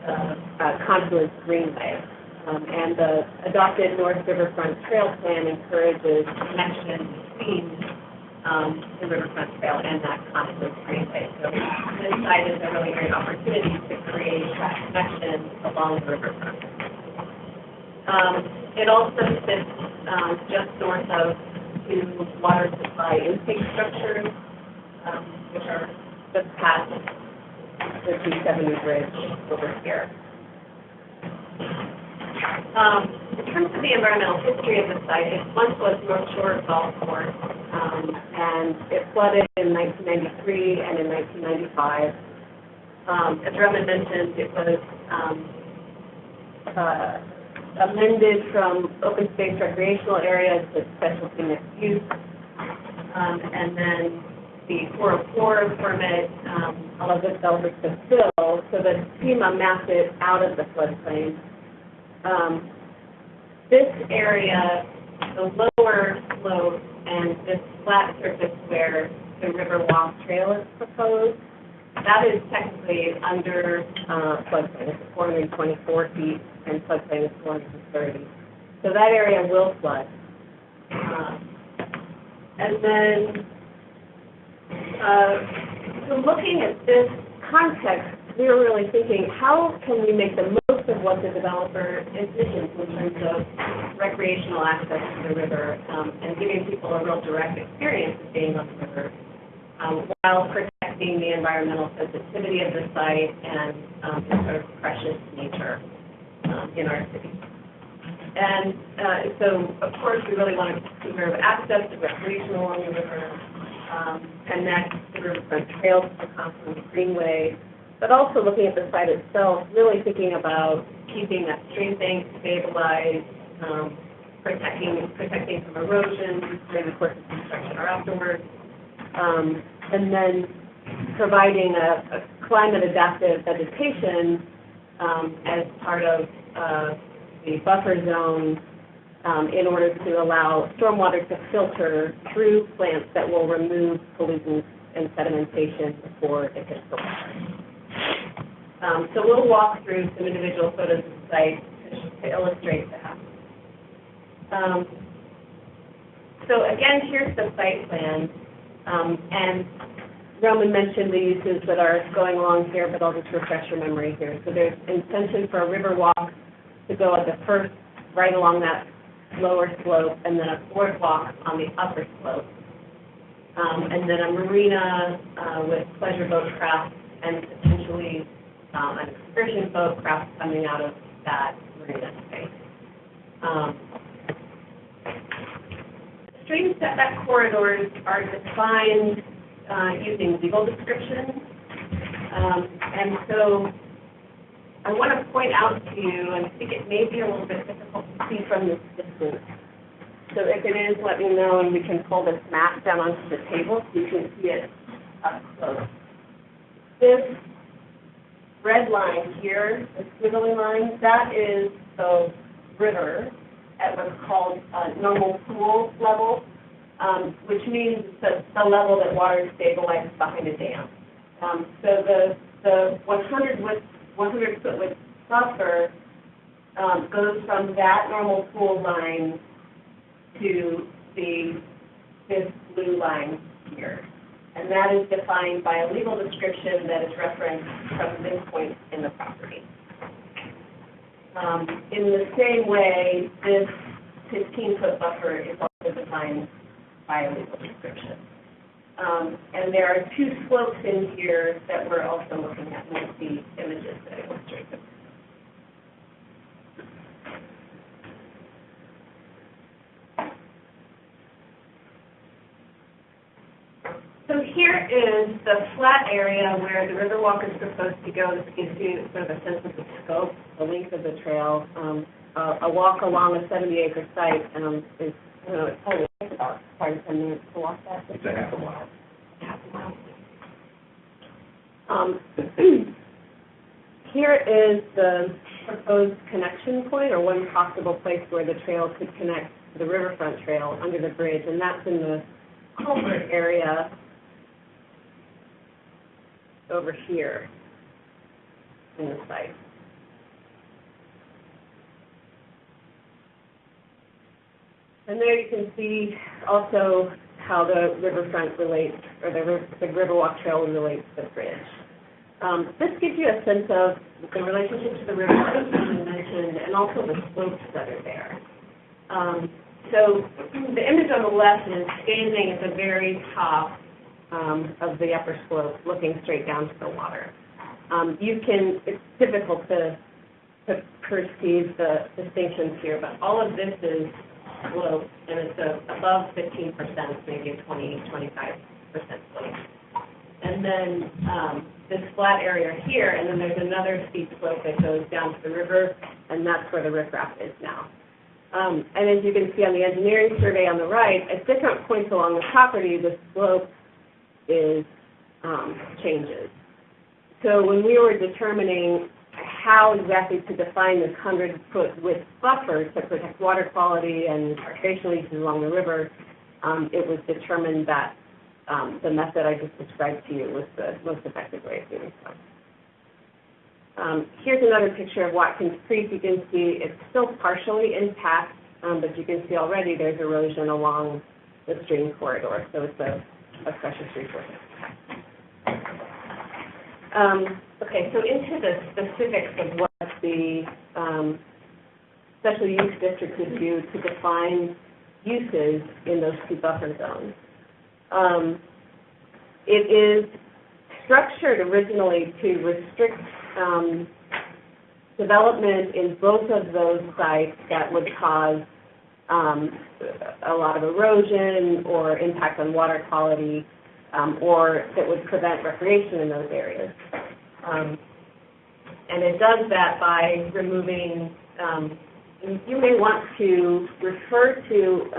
the Confluence Greenway. And the adopted North Riverfront Trail Plan encourages connection between the Riverfront Trail and that Confluence Greenway. So this site is a really great opportunity to create that connection along the riverfront. It also sits just north of two water supply intake structures, which are just past the 270 bridge over here. In terms of the environmental history of the site, it once was North Shore Golf Course, and it flooded in 1993 and in 1995. As Roman mentioned, it was amended from open space recreational areas to specialty mixed use, and then the 404 permit allowed the developers to fill, so that FEMA mapped it out of the floodplain. This area, the lower slope and this flat surface where the River Walk Trail is proposed, that is technically under floodplain. It's 424 feet and floodplain is 430. So that area will flood. And then, so looking at this context, we were really thinking, how can we make the most of what the developer envisions in terms of recreational access to the river and giving people a real direct experience of being on the river while protecting the environmental sensitivity of the site and the sort of precious nature in our city. And so, of course, we really want to preserve access to recreational along the river, connect the riverfront trails to the Confluence Greenway, but also looking at the site itself, really thinking about keeping that stream bank stabilized, protecting from erosion during the course of construction or afterwards, and then providing a climate-adaptive vegetation as part of the buffer zone in order to allow stormwater to filter through plants that will remove pollutants and sedimentation before it hits the water. So we'll walk through some individual photos of the site to illustrate that. So again, here's the site plan, and Roman mentioned the uses that are going along here, but I'll just refresh your memory here. So there's intention for a river walk to go at the first, right along that lower slope, and then a boardwalk on the upper slope. And then a marina with pleasure boat craft and potentially an excursion boat craft coming out of that marina space. Stream setback corridors are defined using legal descriptions. And so I want to point out to you, and I think it may be a little bit difficult to see from this distance. So if it is, let me know, and we can pull this map down onto the table so you can see it up close. This red line here, this squiggly line, that is the river at what's called normal pool level, which means that the level that water stabilizes behind a dam. So the 100-foot width buffer goes from that normal pool line to this blue line here. And that is defined by a legal description that is referenced from this point in the property. In the same way, this 15-foot buffer is also defined by a legal description. And there are two slopes in here that we're also looking at with the images that illustrate them. So here is the flat area where the Riverwalk is proposed to go. This gives you sort of a sense of the scope, the length of the trail. A walk along a 70-acre site is, it probably takes about 5 to 10 minutes to walk that. It's a half a mile. Half a mile. Here is the proposed connection point, or one possible place where the trail could connect to the riverfront trail under the bridge, and that's in the culvert area over here in the site. And there you can see also how the riverfront relates, or the Riverwalk Trail relates to the bridge. This gives you a sense of the relationship to the river, as you mentioned, and also the slopes that are there. So the image on the left is standing at the very top of the upper slope, looking straight down to the water. It's difficult to perceive the distinctions here, but all of this is slope, and it's above 15%, maybe a 20-25% slope. And then this flat area here, and then there's another steep slope that goes down to the river, and that's where the riprap is now. And as you can see on the engineering survey on the right, at different points along the property, the slope changes. So when we were determining how exactly to define this 100-foot width buffer to protect water quality and recreational uses along the river, it was determined that the method I just described to you was the most effective way of doing so. Here's another picture of Watkins Creek. You can see it's still partially intact, but you can see already there's erosion along the stream corridor, so it's a precious resource. Okay, so into the specifics of what the special use district would do to define uses in those two buffer zones. It is structured originally to restrict development in both of those sites that would cause a lot of erosion or impact on water quality, or that would prevent recreation in those areas. And it does that by removing, you may want to refer to,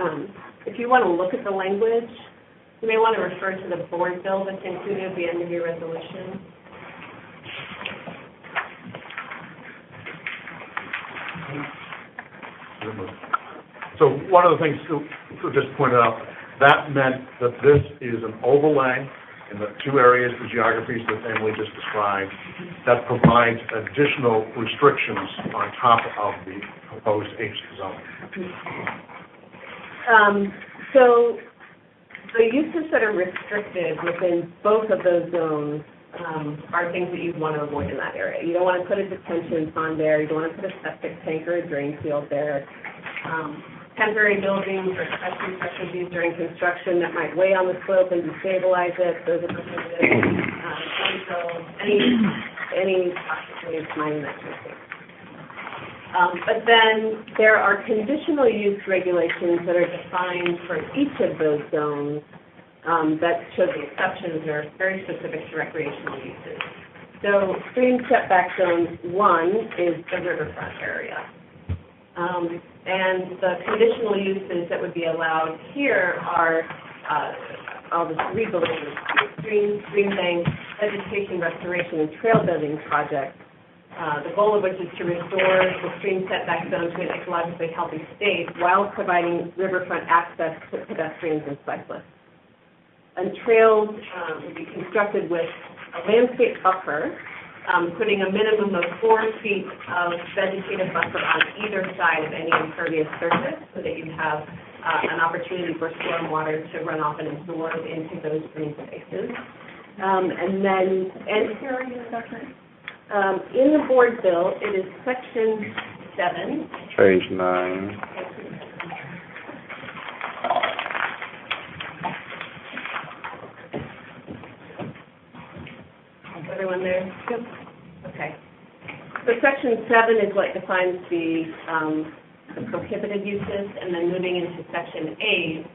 if you want to look at the language, you may want to refer to the board bill that's included at the end of your resolution. So one of the things to just point out, that meant that this is an overlay in the two areas, the geographies that Emily just described, that provides additional restrictions on top of the proposed H zone. So the uses that are restricted within both of those zones are things that you'd want to avoid in that area. You don't want to put a detention pond there. You don't want to put a septic tank or a drain field there. Temporary buildings or structures used during construction that might weigh on the slope and destabilize it. Those are prohibited. Any possibility of mining that kind of thing. But then there are conditional use regulations that are defined for each of those zones that show the exceptions are very specific to recreational uses. So stream setback zone 1 is the riverfront area. And the conditional uses that would be allowed here are, I'll just read the list, stream bank, vegetation restoration, and trail building projects, the goal of which is to restore the stream setback zone to an ecologically healthy state while providing riverfront access to pedestrians and cyclists. And trails would be constructed with a landscape buffer, putting a minimum of 4 feet of vegetative buffer on either side of any impervious surface so that you have an opportunity for storm water to run off and absorb into those green spaces. And then, in the board bill, it is section 7. Page 9. Is everyone there? Yep. Okay. So section 7 is what defines the prohibited uses, and then moving into section 8,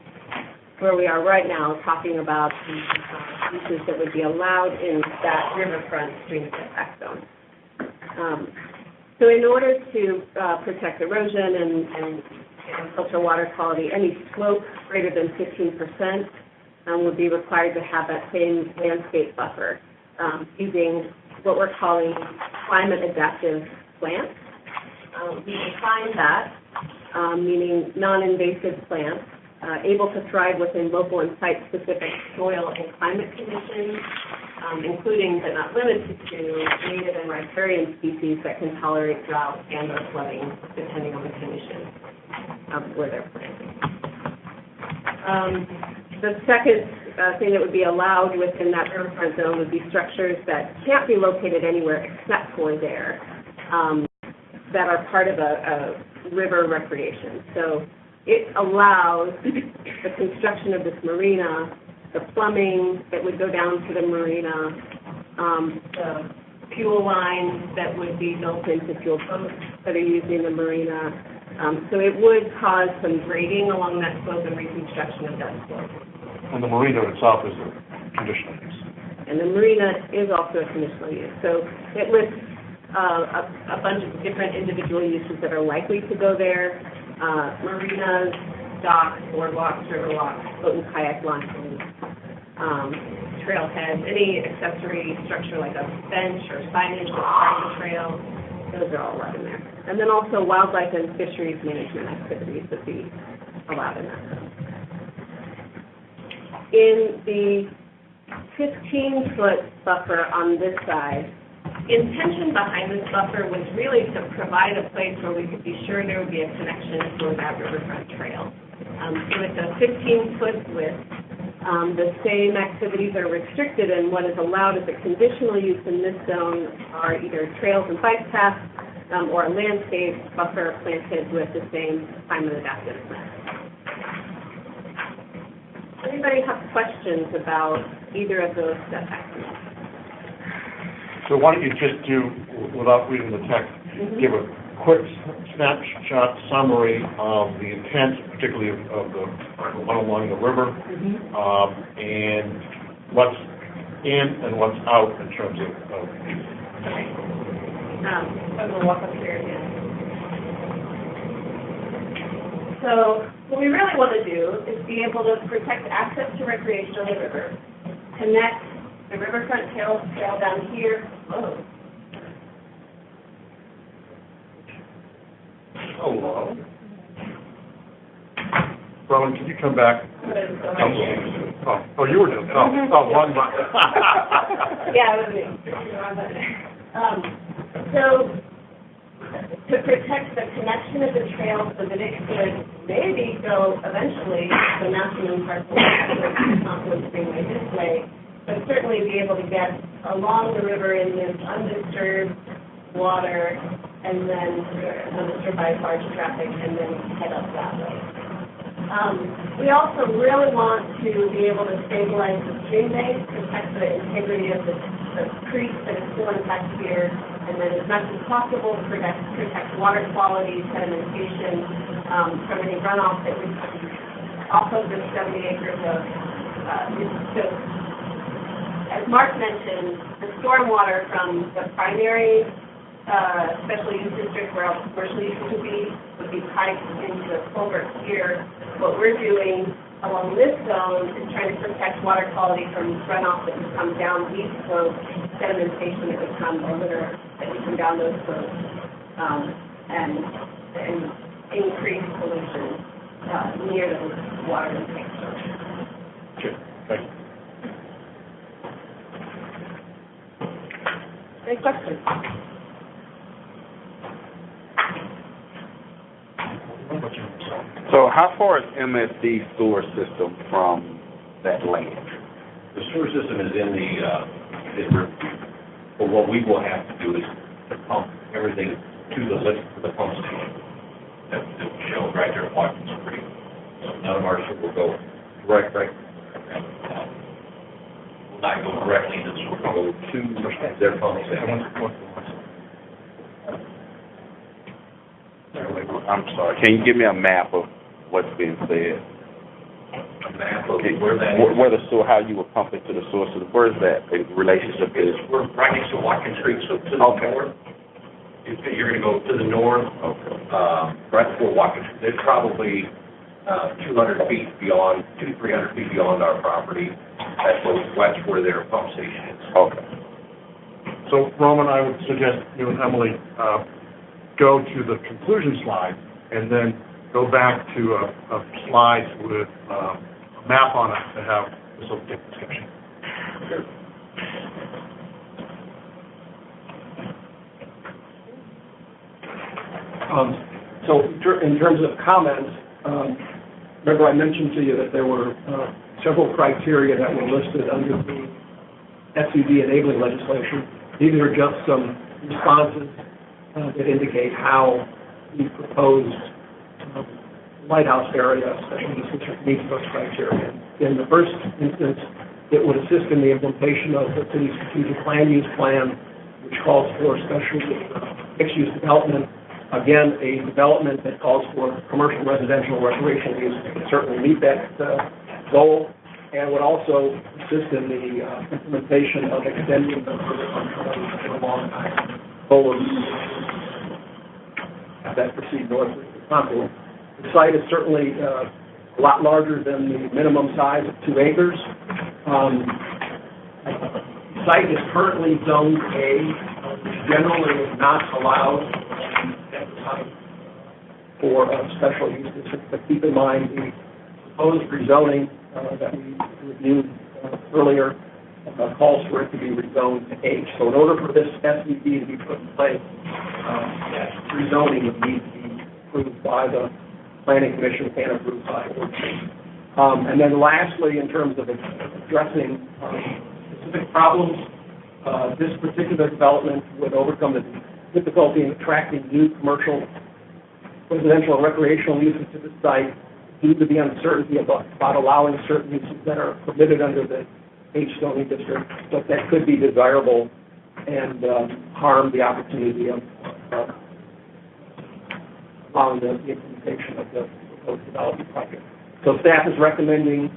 where we are right now, talking about the uses that would be allowed in that riverfront stream setback zone. So in order to protect erosion and filter water quality, any slope greater than 15% would be required to have that same landscape buffer using what we're calling climate adaptive plants. We define that, meaning non-invasive plants, able to thrive within local and site-specific soil and climate conditions, including but not limited to native and riparian species that can tolerate drought and or flooding, depending on the conditions where they're planted. The second thing that would be allowed within that riverfront zone would be structures that can't be located anywhere except for there, that are part of a river recreation. So it allows the construction of this marina, the plumbing that would go down to the marina, the fuel lines that would be built into fuel boats that are using the marina. So it would cause some grading along that slope and reconstruction of that slope. And the marina itself is a conditional use. And the marina is also a conditional use. So it lists a bunch of different individual uses that are likely to go there. Marinas, docks, boardwalks, riverwalks, boat and kayak launches, trailheads, any accessory structure like a bench or signage beside the trail, those are all allowed in there. And then also wildlife and fisheries management activities would be allowed in that zone. In the 15-foot buffer on this side, intention behind this buffer was really to provide a place where we could be sure there would be a connection to that riverfront trail. So it's a 15-foot width. The same activities are restricted, and what is allowed as a conditional use in this zone are either trails and bike paths or a landscape buffer planted with the same climate adaptive plant. Anybody have questions about either of those setbacks? So why don't you just do, without reading the text, give a quick snapshot summary of the intent, particularly of the one along the river, and what's in and what's out in terms of I'm going to walk up here again. So what we really want to do is be able to protect access to recreation on the river, connect the riverfront trail down here. Hello. Rowan, can you come back? Oh, you were doing it. Wrong button. Yeah, it was me. So to protect the connection of the trail so that it could maybe go eventually the maximum parcel of Greenway this way, but certainly be able to get along the river in this undisturbed water and then undisturbed by large traffic and then head up that way. We also really want to be able to stabilize the stream bank, protect the integrity of the creek that is still intact here, and then as much as possible protect water quality, sedimentation from any runoff that would come off of the 70 acres of so as Mark mentioned, the stormwater from the primary special use district where all the commercial uses would be piped into the culvert here. What we're doing along this zone is trying to protect water quality from runoff that would come down these slopes, sedimentation that would come over that would come down those slopes, and increase pollution near those water intake sources. Okay, thank you. Any questions? So how far is MSD sewer system from that land? The sewer system is in the, but what we will have to do is to pump everything to the lift for the pump station that shows right there at Washington Street. So none of our sewer will go will not go directly into the sewer, will go to their pump station. I'm sorry, can you give me a map of what's being said? A map of where that is. Where the sewer, how you would pump it to the source, where is that in relationship to? We're right next to Washington Street, so to the north. You're going to go to the north, right before Washington. They're probably 200 feet beyond, 300 feet beyond our property. That's where their pump station is. Okay. So, Roman, I would suggest you and Emily go to the conclusion slide and then go back to a slide with a map on it to have this open discussion. So in terms of comments, remember I mentioned to you that there were several criteria that were listed under the SUV enabling legislation. These are just some responses that indicate how the proposed lighthouse area, special use district, meets those criteria. In the first instance, it would assist in the implementation of the city's strategic land use plan, which calls for special mixed-use development. Again, a development that calls for commercial, residential, recreational use would certainly meet that goal, and would also assist in the implementation of extending the for a long time goal of that proceed north of the confluence. The site is certainly a lot larger than the minimum size of 2 acres. The site is currently zoned A, which generally is not allowed at the time for a special use district, but keep in mind the proposed rezoning that we reviewed earlier calls for it to be rezoned to H. So in order for this SVD to be put in place, that rezoning would need to be approved by the Planning Commission and approved by ordinance. And then lastly, in terms of addressing specific problems, this particular development would overcome the difficulty in attracting new commercial, residential, and recreational uses to the site due to the uncertainty about allowing certain uses that are permitted under the H zoning district, but that could be desirable and harm the opportunity of allowing the implementation of the proposed development project. So staff is recommending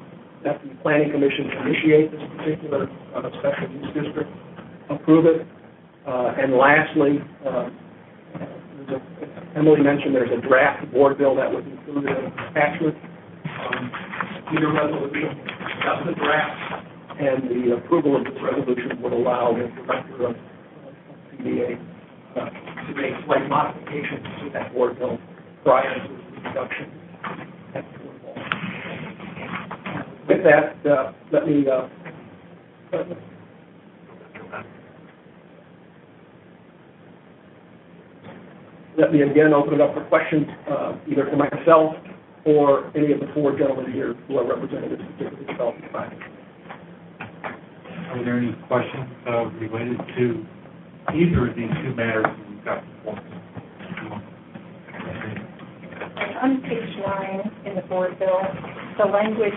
that the Planning Commission initiate this particular special use district, approve it, and lastly, Emily mentioned there's a draft board bill that was included in the attachment. Either resolution, that's the draft, and the approval of this resolution would allow the director of CDA to make slight modifications to that board bill prior to the introduction at the board level. With that, let me again open it up for questions, either for myself or any of the 4 gentlemen here who are representing this particular development project. Are there any questions related to either of these 2 matters that we've got before us? On page 9 in the board bill, the language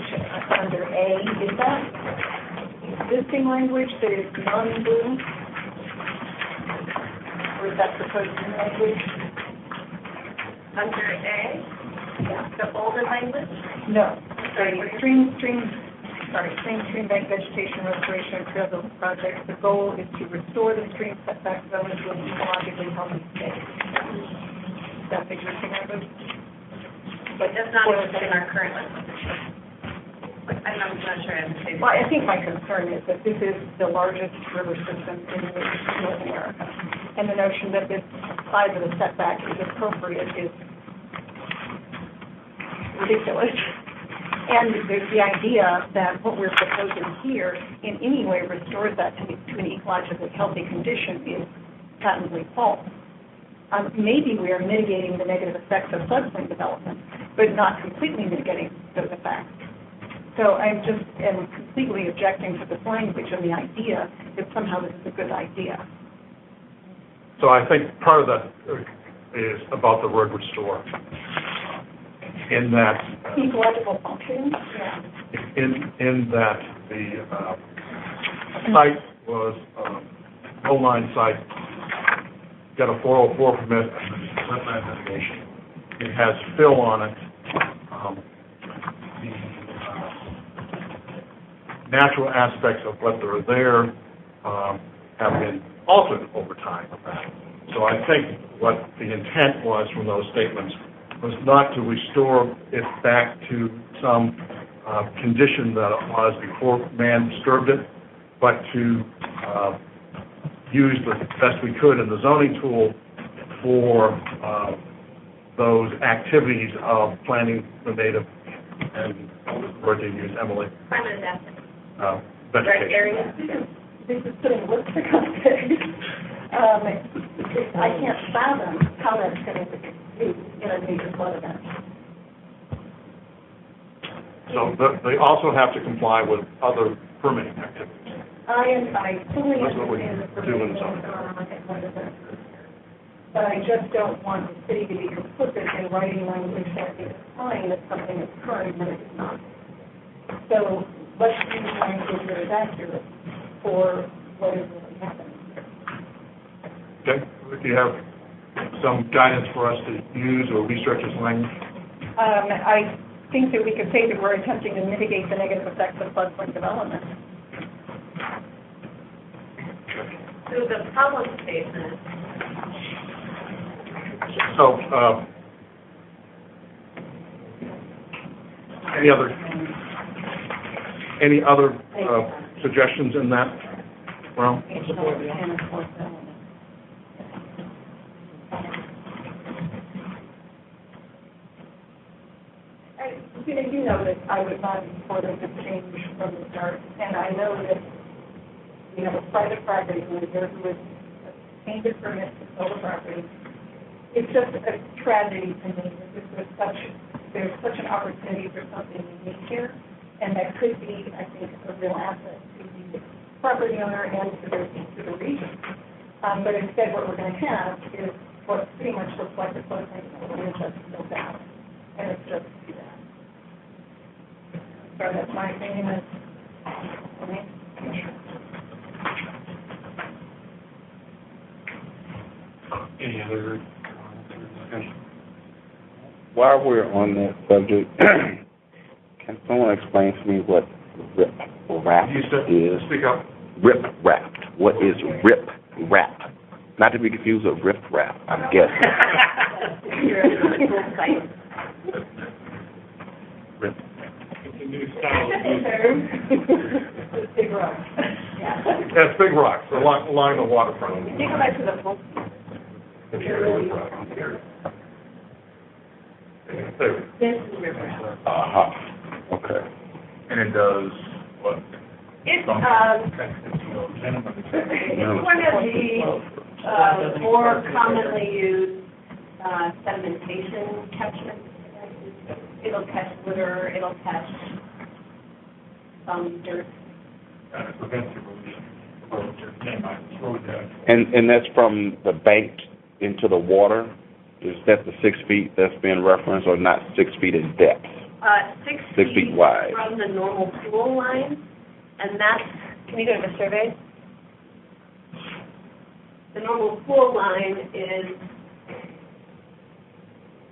under A, is that existing language that is non-blue? Or is that proposed new language? Under A, Yeah. the older language? No. Stream bank vegetation restoration and trail building projects. The goal is to restore the stream setback zone to an ecologically healthy state. That's existing language? But that's not what's in our current language. I'm not sure I understand. Well, I think my concern is that this is the largest river system in North America. And the notion that this size of the setback is appropriate is ridiculous. And there's the idea that what we're proposing here in any way restores that to an ecologically healthy condition is patently false. Maybe we are mitigating the negative effects of floodplain development, but not completely mitigating those effects. So I just am completely objecting to this language and the idea that somehow this is a good idea. So I think part of that is about the word restore. In that, Ecological function, yeah. in that the site was low-line site, got a 404 permit, wetland mitigation. It has fill on it. The natural aspects of what are there have been altered over time. So I think what the intent was from those statements was not to restore it back to some condition that it was before man disturbed it, but to use the best we could in the zoning tool for those activities of planting the native, and what was the word you used, Emily? Climate adapted. Vegetation. Area. This is putting lipstick on things. I can't fathom how that's going to be in a major flood event. So they also have to comply with other permitting activities. I fully That's what we understand the do in permitting zoning. and what is it. But I just don't want the city to be complicit in writing language that is implying that something is occurring when it is not. So let's use language that is accurate for what is really happening. Okay, do you have some guidance for us to use or research this language? I think that we could say that we're attempting to mitigate the negative effects of floodplain development. So the problem statement, So, any other suggestions in that realm? You know that I would not be supportive of change from the start, and I know that we have a private property owner who has obtained a permit to sell the property. It's just a tragedy to me that there's such an opportunity for something unique here, and that could be, I think, a real asset to the property owner and to the region. But instead, what we're going to have is what pretty much looks like a floodplain that just built out, and it's just too bad. So that's my opinion. Any other comments or discussion? While we're on that subject, can someone explain to me what rip-wrap You is? speak up. Rip-wrap. What is rip-wrap? Not to be confused with rip-rap, I'm guessing. Rip. It's a new style of music. Big rocks. Yeah. That's big rocks along the waterfront. Can you go back to the full? If you're really rock. There we go. This is river. Okay. And it does what? it's one of the more commonly used sedimentation catchments. It'll catch litter, it'll catch some dirt. And it prevents erosion. And that's from the bank into the water? Is that the 6 feet that's being referenced, or not 6 feet in depth? 6 feet wide. from the normal pool line, and that's, Can you go to the survey? the normal pool line is,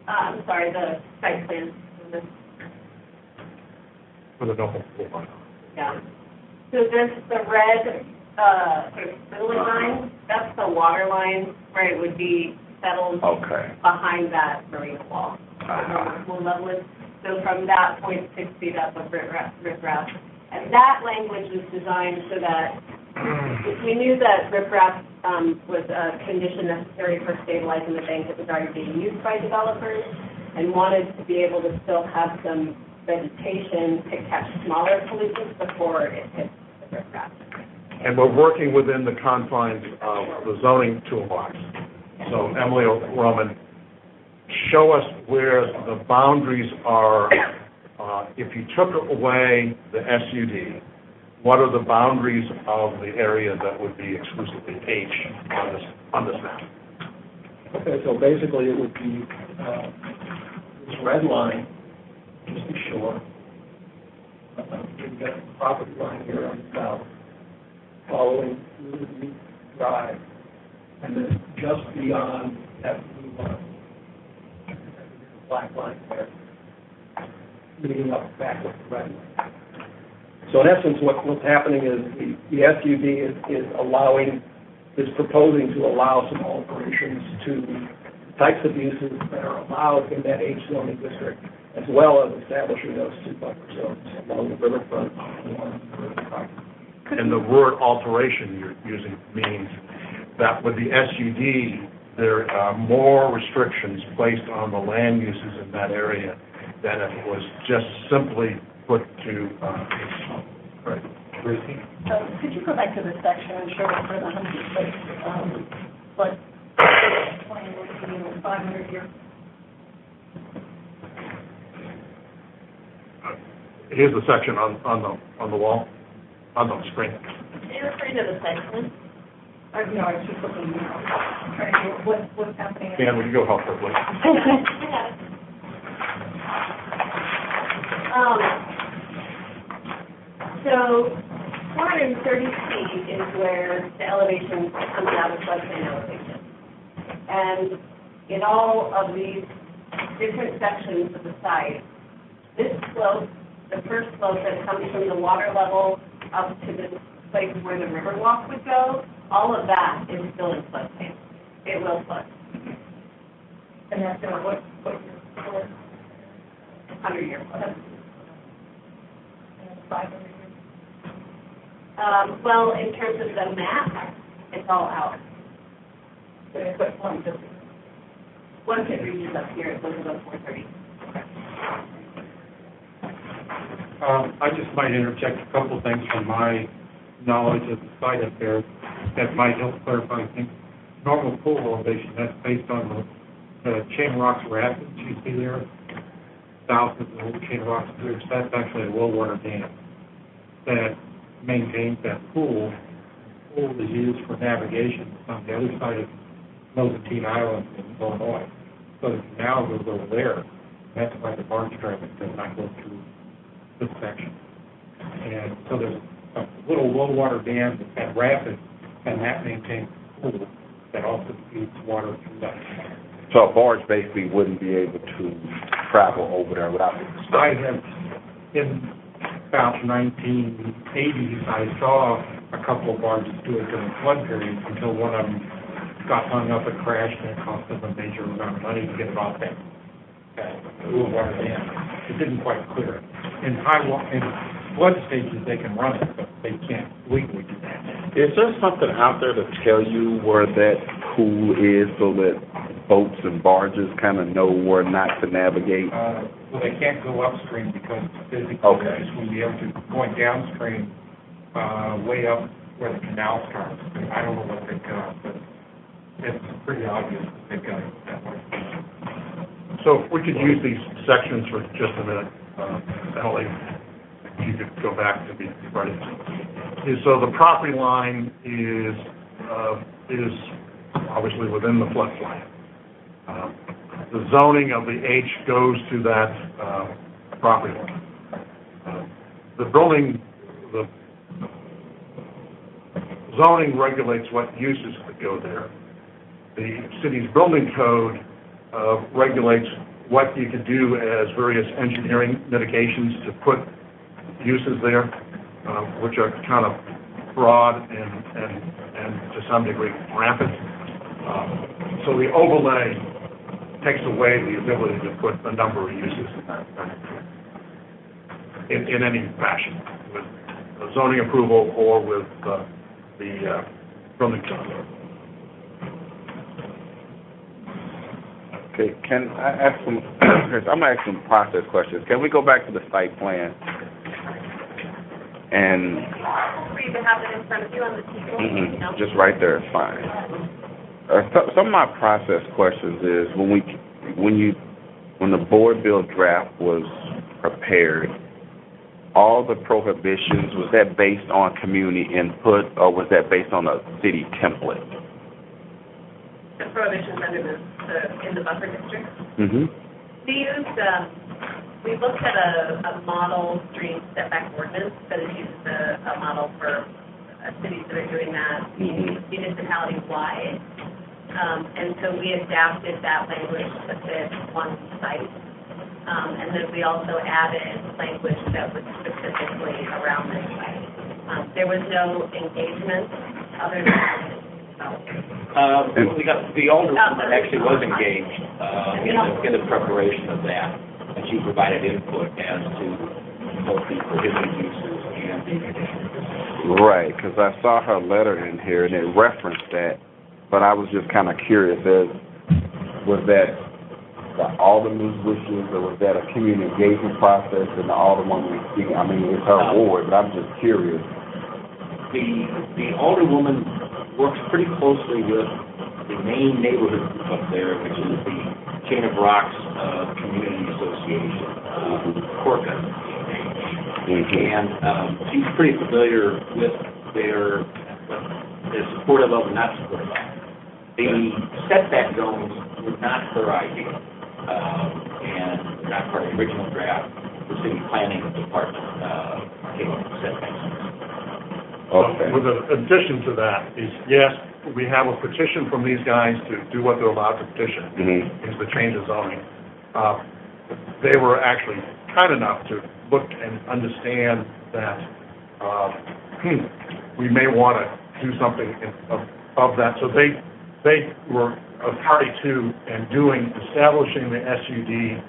the site plan. For the double pool line. Yeah. So this, the red, sort of spindly line, that's the water line where it would be settled Okay. behind that marina wall. Uh-huh. Pool level is, so from that point, 6 feet up of riprap. And that language was designed so that if we knew that riprap was a condition necessary for stabilizing the bank that was already being used by developers, and wanted to be able to still have some vegetation to catch smaller pollutants before it hits the riprap. And we're working within the confines of the zoning toolbox. So Emily Roman, show us where the boundaries are. If you took away the SUD, what are the boundaries of the area that would be exclusively H on this map? Okay, so basically it would be, this red line is the shore. You've got the property line here on the south, following through the drive, and then just beyond that blue line, black line there, leading up back with the red line. So in essence, what's happening is the SUD is allowing, is proposing to allow some alterations to the types of uses that are allowed in that H zoning district, as well as establishing those two buffer zones along the riverfront and along the riverfront. And the word alteration you're using means that with the SUD, there are more restrictions placed on the land uses in that area than if it was just simply put to, right. Could you go back to the section and show us where the 100-foot, flood plain was, 500 year? Here's the section on the wall, on the screen. Can you refer to the section? No, I was just looking, trying to, what's happening. Dan, would you go help her, please? So 430 feet is where the elevation comes out of floodplain elevation. And in all of these different sections of the site, this slope, the first slope that comes from the water level up to the place where the river walk would go, all of that is still in floodplain. It will flood. And that's what year? 100-year flood. 500 years? Well, in terms of the map, it's all out. So it's what, Once it reaches up here, it goes above 430. I just might interject a couple things from my knowledge of the site up there that might help clarify things. Normal pool elevation, that's based on the chain of rocks rapids you see there, south of the old chain of rocks bridge. That's actually a low water dam that maintains that pool. The pool is used for navigation on the other side of Mozambique Island in Illinois. So the canal goes over there. That's why the barge traffic does not go through this section. And so there's a little low water dam at rapids, and that maintains the pool that also feeds water through that. So a barge basically wouldn't be able to travel over there without being stuck. I have, in about 1980s, I saw a couple of barges do it during flood periods until one of them got hung up and crashed, and it cost them a major amount of money to get it off that low water dam. It didn't quite clear it. In flood stages, they can run it, but they can't legally do that. Is there something out there to tell you where that pool is so that boats and barges kind of know where not to navigate? Well, they can't go upstream because physically Okay. they just wouldn't be able to. Going downstream, way up where the canal starts, I don't know what they've got, but it's pretty obvious that they've got it that way. So if we could use these sections for just a minute, Ellie, if you could go back to be ready. So the property line is obviously within the floodplain. The zoning of the H goes to that property line. The zoning regulates what uses could go there. The city's building code regulates what you could do as various engineering mitigations to put uses there, which are kind of broad and to some degree rampant. So the overlay takes away the ability to put a number of uses in any fashion, with a zoning approval or with the building code. Okay, can I ask some, I'm going to ask some process questions. Can we go back to the site plan? And For you to have it in front of you on the table? No? just right there is fine. Some of my process questions is when the board bill draft was prepared, all the prohibitions, was that based on community input or was that based on a city template? the prohibitions under in the buffer district. Mm-hmm. We looked at a model stream setback ordinance that is used as a model for cities that are doing that municipality-wide. And so we adapted that language to fit one site. And then we also added language that was specifically around this site. There was no engagement other than We got, the alderwoman actually was engaged in the preparation of that, and she provided input as to both the prohibited uses and the conditional uses. Right, because I saw her letter in here, and it referenced that, but I was just kind of curious, was that the alderman's wishes, or was that a community engagement process, and the alderwoman, I mean, it's her ward, but I'm just curious. The alderwoman works pretty closely with the main neighborhood group up there, which is the Chain of Rocks Community Association, Corca. And she's pretty familiar with their supportive of and not supportive of. The setback zones were not her idea, and not part of the original draft. The city planning department came up with setback zones. Okay. With an addition to that is, yes, we have a petition from these guys to do what they're allowed to petition, is the change of zoning. They were actually kind enough to look and understand that we may want to do something of that. So they were a party to and establishing the SUD,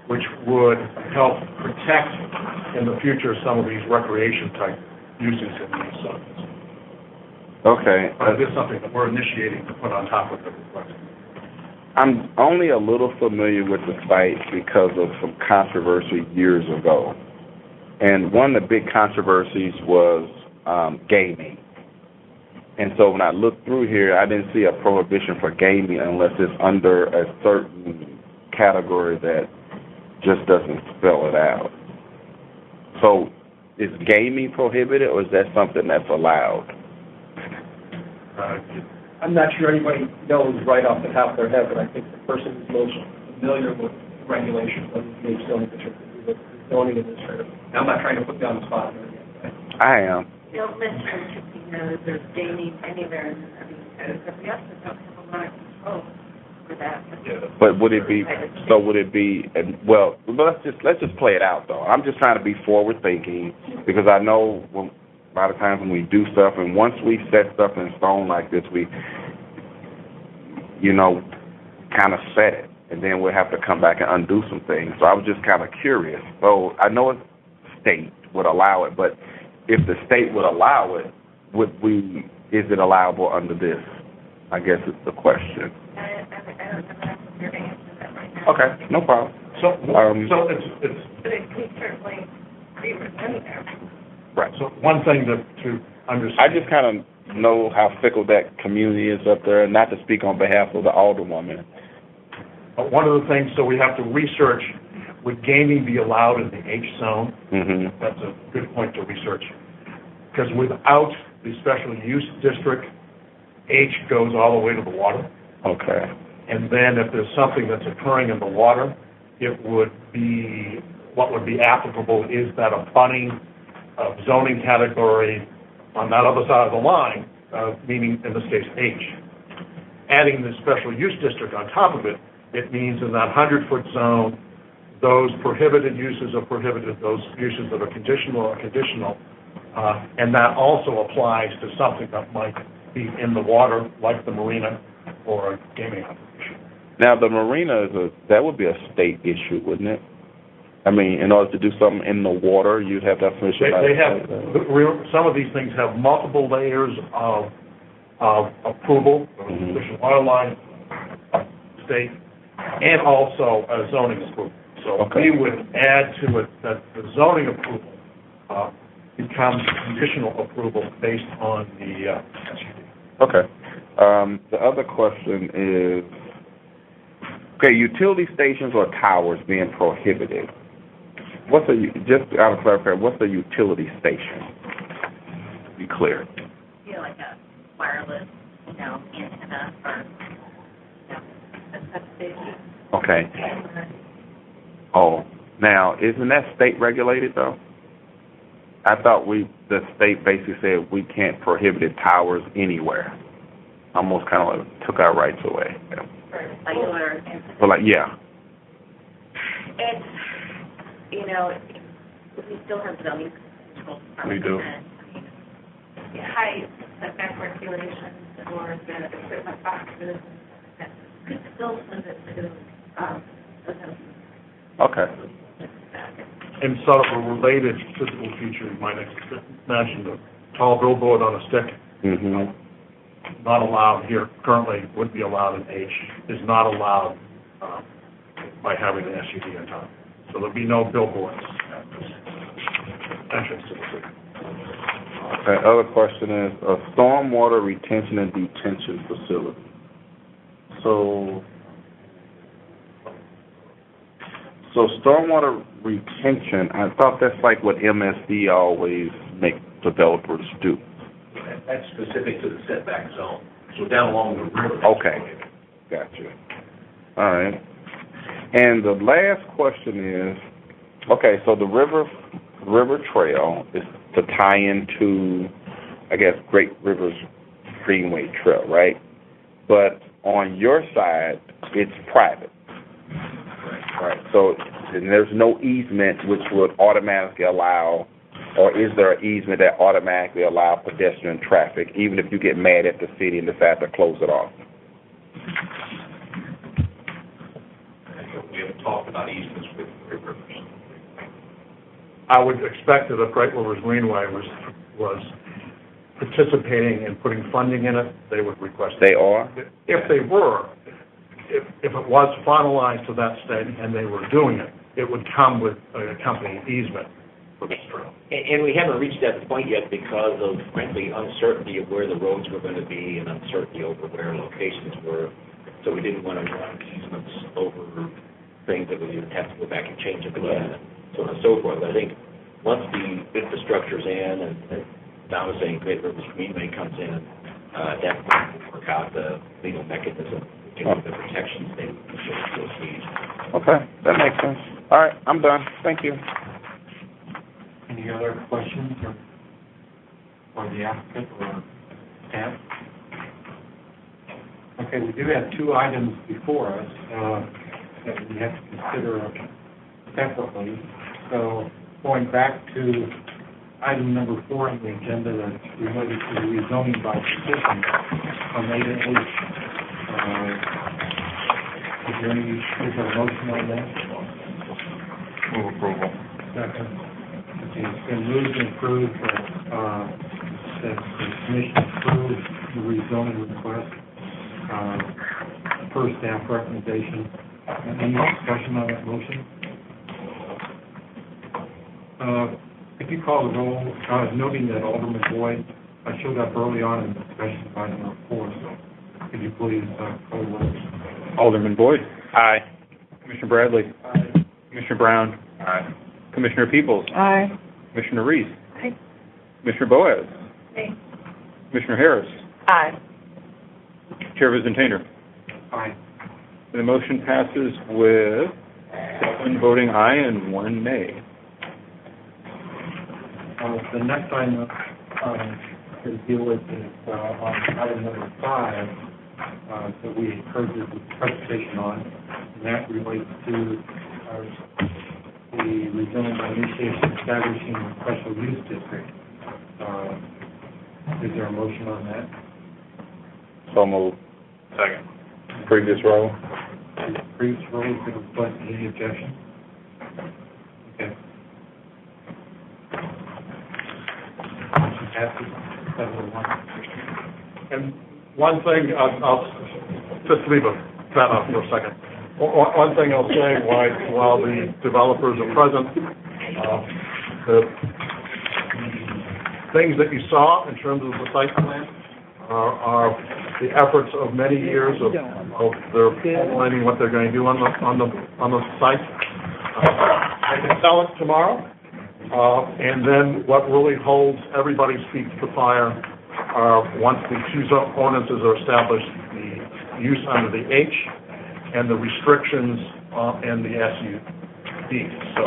which would help protect in the future some of these recreation type uses in these zones. Okay. This is something that we're initiating to put on top of the request. I'm only a little familiar with the site because of some controversy years ago. And one of the big controversies was gaming. And so when I looked through here, I didn't see a prohibition for gaming unless it's under a certain category that just doesn't spell it out. So is gaming prohibited, or is that something that's allowed? I'm not sure anybody knows right off the top of their head, but I think the person who's most familiar with regulations of the zoning district is the zoning administrator. Now, I'm not trying to put you on the spot here again. I am. Don't mention there's gaming anywhere in the code, we also don't have a lot of control for that. But would it be, well, let's just play it out, though. I'm just trying to be forward thinking, because I know a lot of times when we do stuff, and once we set stuff in stone like this, we, kind of set it, and then we'll have to come back and undo some things. So I was just kind of curious. So I know the state would allow it, but if the state would allow it, is it allowable under this? I guess it's the question. I don't know if I'm here to answer that right now. Okay, no problem. So it's But it can certainly be within there. Right. so one thing to understand. I just kind of know how fickle that community is up there, and not to speak on behalf of the alderwoman. One of the things, so we have to research, would gaming be allowed in the H zone? Mm-hmm. That's a good point to research. Because without the special use district, H goes all the way to the water. Okay. And then if there's something that's occurring in the water, what would be applicable is that abutting zoning category on that other side of the line, meaning in this case H. Adding the special use district on top of it, it means in that 100-foot zone, those prohibited uses are prohibited, those uses that are conditional are conditional, and that also applies to something that might be in the water, like the marina or a gaming operation. Now, the marina, that would be a state issue, wouldn't it? I mean, in order to do something in the water, you'd have to have permission. Some of these things have multiple layers of approval, Fish and Wildlife, state, and also a zoning approval. So we would add to it that the zoning approval becomes conditional approval based on the SUD. Okay. The other question is, utility stations or towers being prohibited. Just out of clarification, what's a utility station? Be clear. Like a wireless, antenna or Okay. Oh, now, isn't that state regulated, though? I thought the state basically said we can't prohibit towers anywhere. Almost kind of like took our rights away. Regular. But like, yeah. It's, you know, we still have zoning control. We do. Height, setback regulations, or the equipment boxes, that could still limit to, the zoning. Okay. And sort of a related physical feature, you might imagine the tall billboard on a stick, Mm-hmm. not allowed here, currently would be allowed in H, is not allowed by having an SUV in town. So there'll be no billboards at this entrance to the city. Okay, other question is, a stormwater retention and detention facility. So stormwater retention, I thought that's like what MSD always make developers do. That's specific to the setback zone, so down along the river. Okay, gotcha. All right. And the last question is, okay, so the river trail is to tie into, I guess, Great Rivers Greenway Trail, right? But on your side, it's private. Right. So and there's no easement which would automatically allow, or is there an easement that automatically allow pedestrian traffic, even if you get mad at the city and decide to close it off? We haven't talked about easements with Great Rivers. I would expect that if Great Rivers Greenway was participating and putting funding in it, they would request it. They are? If they were, if it was finalized to that state and they were doing it, it would come with an accompanying easement for this trail. And we haven't reached that point yet because of, frankly, uncertainty of where the roads were going to be and uncertainty over where locations were. So we didn't want to run easements over things that we would have to go back and change them again, and so on and so forth. But I think once the infrastructure's in, and Don was saying Great Rivers Greenway comes in, that will work out the legal mechanism to the protections they will see. Okay, that makes sense. All right, I'm done. Thank you. Any other questions for the applicant or staff? Okay, we do have two items before us that we have to consider separately. So going back to item number 4 on the agenda that's related to the rezoning by petition on 8H. Is there a motion on that? Move approval. Second. Okay, it's been moved and approved that the commission approve the rezoning request per staff recommendation. Any discussion on that motion? If you call the roll, noting that Alderman Boyd showed up early on in the discussion of item number 4, so could you please call the roll? Alderman Boyd. Aye. Commissioner Bradley. Aye. Commissioner Brown. Aye. Commissioner Peoples. Aye. Commissioner Reese. Aye. Commissioner Boaz. Aye. Commissioner Harris. Aye. Chair Vizintainer. Aye. The motion passes with 7 voting aye and 1 nay. The next item to deal with is on item number 5 that we heard the presentation on, and that relates to the rezoning by initiation establishing a special use district. Is there a motion on that? So moved. Second. Previous roll. Previous rules, been requested, any objection? Okay. Motion passes 7-1. And one thing, I'll just leave that up for a second. One thing I'll say, while the developers are present, the things that you saw in terms of the site plan are the efforts of many years of their planning what they're going to do on the site. I can sell it tomorrow, and then what really holds everybody's feet to the fire are, once the two ordinances are established, the use under the H and the restrictions and the SUD. So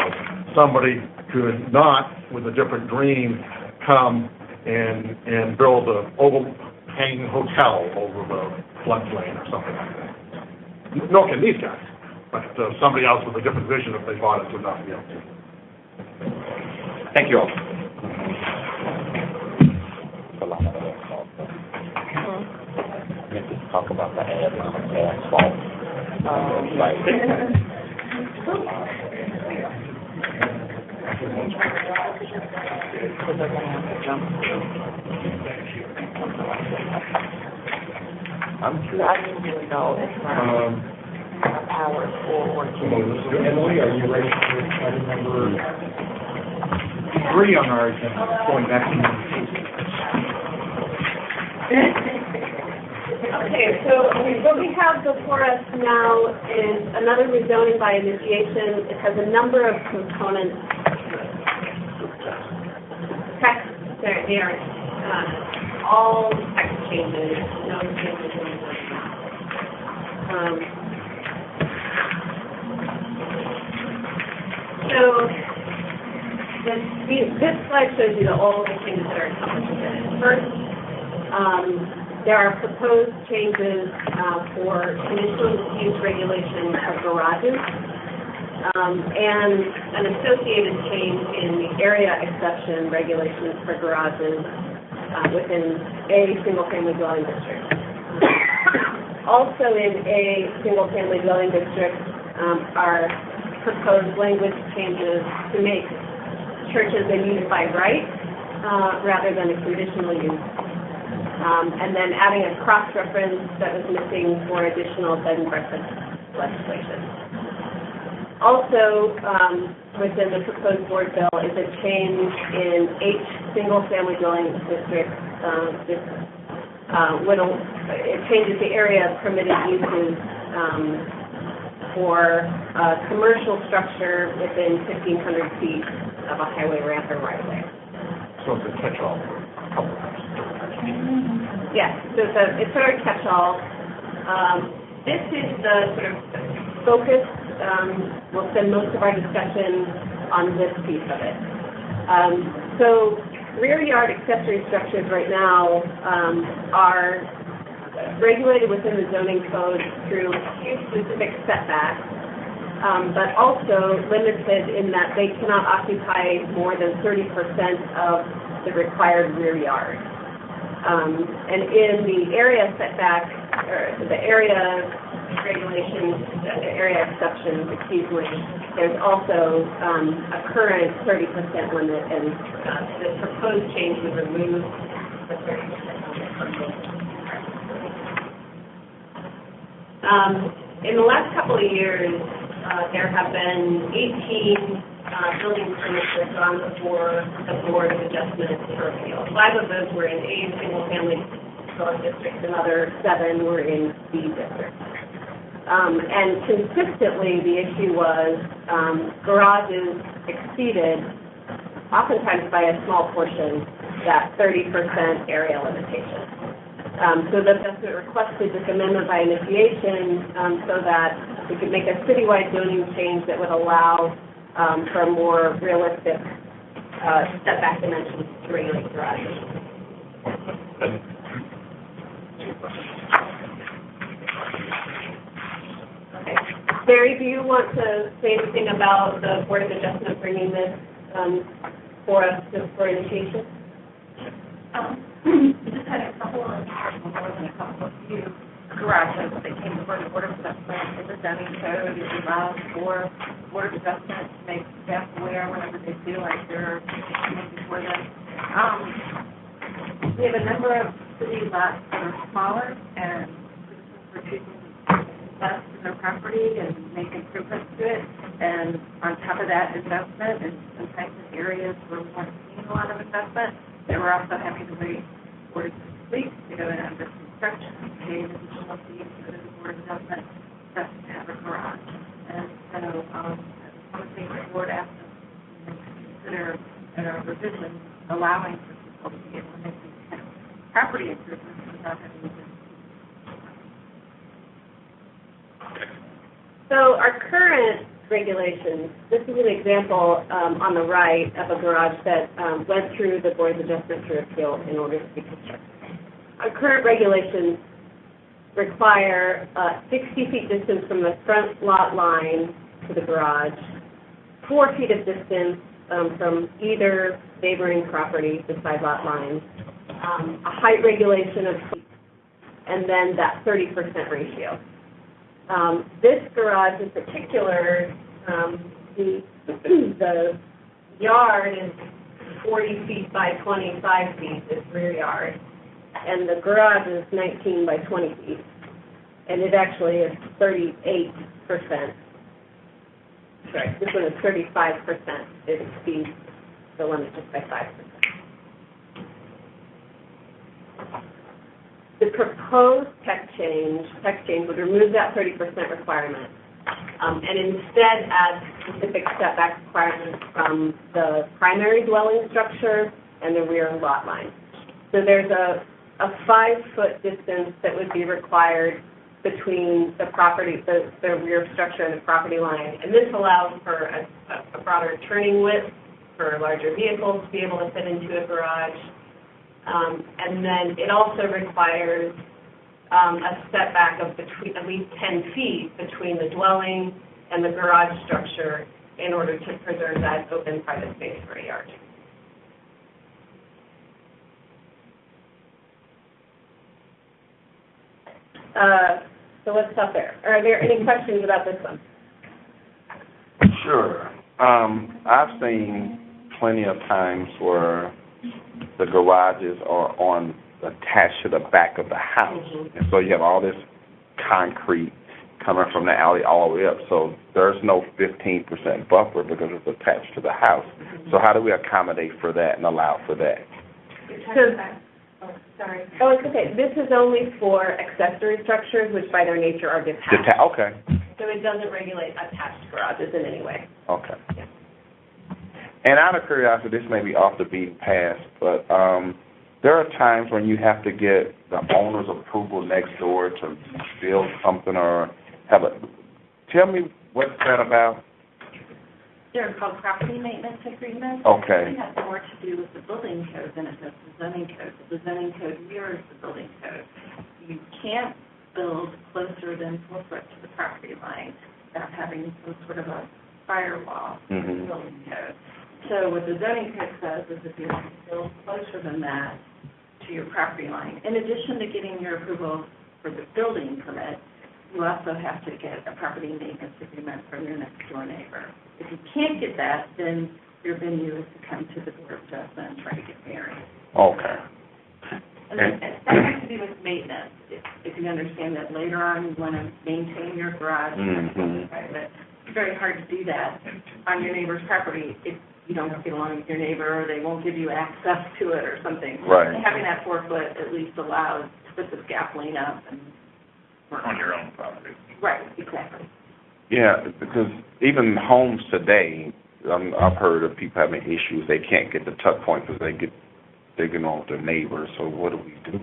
somebody could not, with a different dream, come and build a overhanging hotel over the floodplain or something like that. Nor can these guys, but somebody else with a different vision, if they bought it, would not be able to. Thank you all. A lot of asphalt. We have to talk about the asphalt. I didn't really know if power or Emily, are you ready for item number 3 on our agenda, going back to Okay, so what we have before us now is another rezoning by initiation. It has a number of components. Text, there are all text changes, no changes in the So this slide shows you all the changes that are accomplished within it. First, there are proposed changes for conditional use regulation of garages and an associated change in the area exception regulations for garages within a single-family dwelling district. Also in a single-family dwelling district are proposed language changes to make churches a use by right rather than a conditional use. And then adding a cross-reference that was missing for additional bed and breakfast legislation. Also, within the proposed board bill is a change in H single-family dwelling district. It changes the area of permitted uses for a commercial structure within 1,500 feet of a highway ramp or right-of-way. So it's a catch-all for a couple of things. Yes, so it's sort of catch-all. This is the sort of focus. We'll spend most of our discussion on this piece of it. So rear yard accessory structures right now are regulated within the zoning code through specific setbacks, but also limited in that they cannot occupy more than 30% of the required rear yard. And in the area setback, or the area regulations, area exceptions, there's also a current 30% limit, and the proposed change would remove the 30% limit. In the last couple of years, there have been 18 building permits that have gone before the Board of Adjustment for appeal. 5 of those were in A single-family dwelling districts, another 7 were in B districts. And consistently, the issue was garages exceeded, oftentimes by a small portion, that 30% area limitation. So the adjustment requested this amendment by initiation so that we could make a citywide zoning change that would allow for a more realistic setback dimensions to regulate garages. Okay. Mary, do you want to say anything about the Board of Adjustment bringing this for us just for initiation? We just had a couple of, more than a couple of few garages that came before the Board of Adjustment in the zoning code. It allows for Board of Adjustment to make staff aware whenever they feel like they're coming before them. We have a number of city lots that are smaller, and citizens are choosing invest in their property and make improvements to it. And on top of that investment, and sometimes in areas where we weren't seeing a lot of investment, they were also having to wait for it to complete to go in under construction, pay an additional fee for the Board of Adjustment just to have a garage. And so one of the things the board asked us to consider in our revision, allowing for people to be able to make these kind of property improvements without having to. So our current regulations, this is an example on the right of a garage that went through the board's adjustment through appeal in order to be constructed. Our current regulations require 60 feet distance from the front lot line to the garage, 4 feet of distance from either neighboring property, the side lot line, a height regulation of feet, and then that 30% ratio. This garage in particular, the yard is 40 feet by 25 feet, this rear yard, and the garage is 19 by 20 feet, and it actually is 38%. Sorry, this one is 35%. It exceeds the limit just by 5%. The proposed text change would remove that 30% requirement, and instead add specific setback requirements from the primary dwelling structure and the rear lot line. So there's a 5-foot distance that would be required between the property, the rear structure and the property line, and this allows for a broader turning width for larger vehicles to be able to fit into a garage. And then it also requires a setback of between at least 10 feet between the dwelling and the garage structure in order to preserve that open private space for a yard. So let's stop there. Are there any questions about this one? Sure. I've seen plenty of times where the garages are attached to the back of the house. And so you have all this concrete coming from the alley all the way up. So there's no 15% buffer because it's attached to the house. So how do we accommodate for that and allow for that? Sorry. Oh, it's okay. This is only for accessory structures, which by their nature are detached. Okay. So it doesn't regulate attached garages in any way. Okay. Yeah. And out of curiosity, this may be off the beaten path, but there are times when you have to get the owner's approval next door to build something or have a... Tell me what's that about? They're called property maintenance agreements. Okay. It has more to do with the building code than it does the zoning code. The zoning code mirrors the building code. You can't build closer than 4 foot to the property line without having some sort of a firewall in the building code. So what the zoning code says is if you build closer than that to your property line, in addition to getting your approval for the building permit, you also have to get a property maintenance agreement from your next door neighbor. If you can't get that, then your venue is to come to the Board of Adjustment and try to get married. Okay. And then that has to do with maintenance. If you understand that later on you want to maintain your garage, but it's very hard to do that on your neighbor's property if you don't get along with your neighbor or they won't give you access to it or something. Right. And having that 4 foot at least allows to put the scaffolding up and On your own property. right, exactly. Yeah, because even homes today, I've heard of people having issues. They can't get the tuck point because they get on with their neighbors. So what do we do?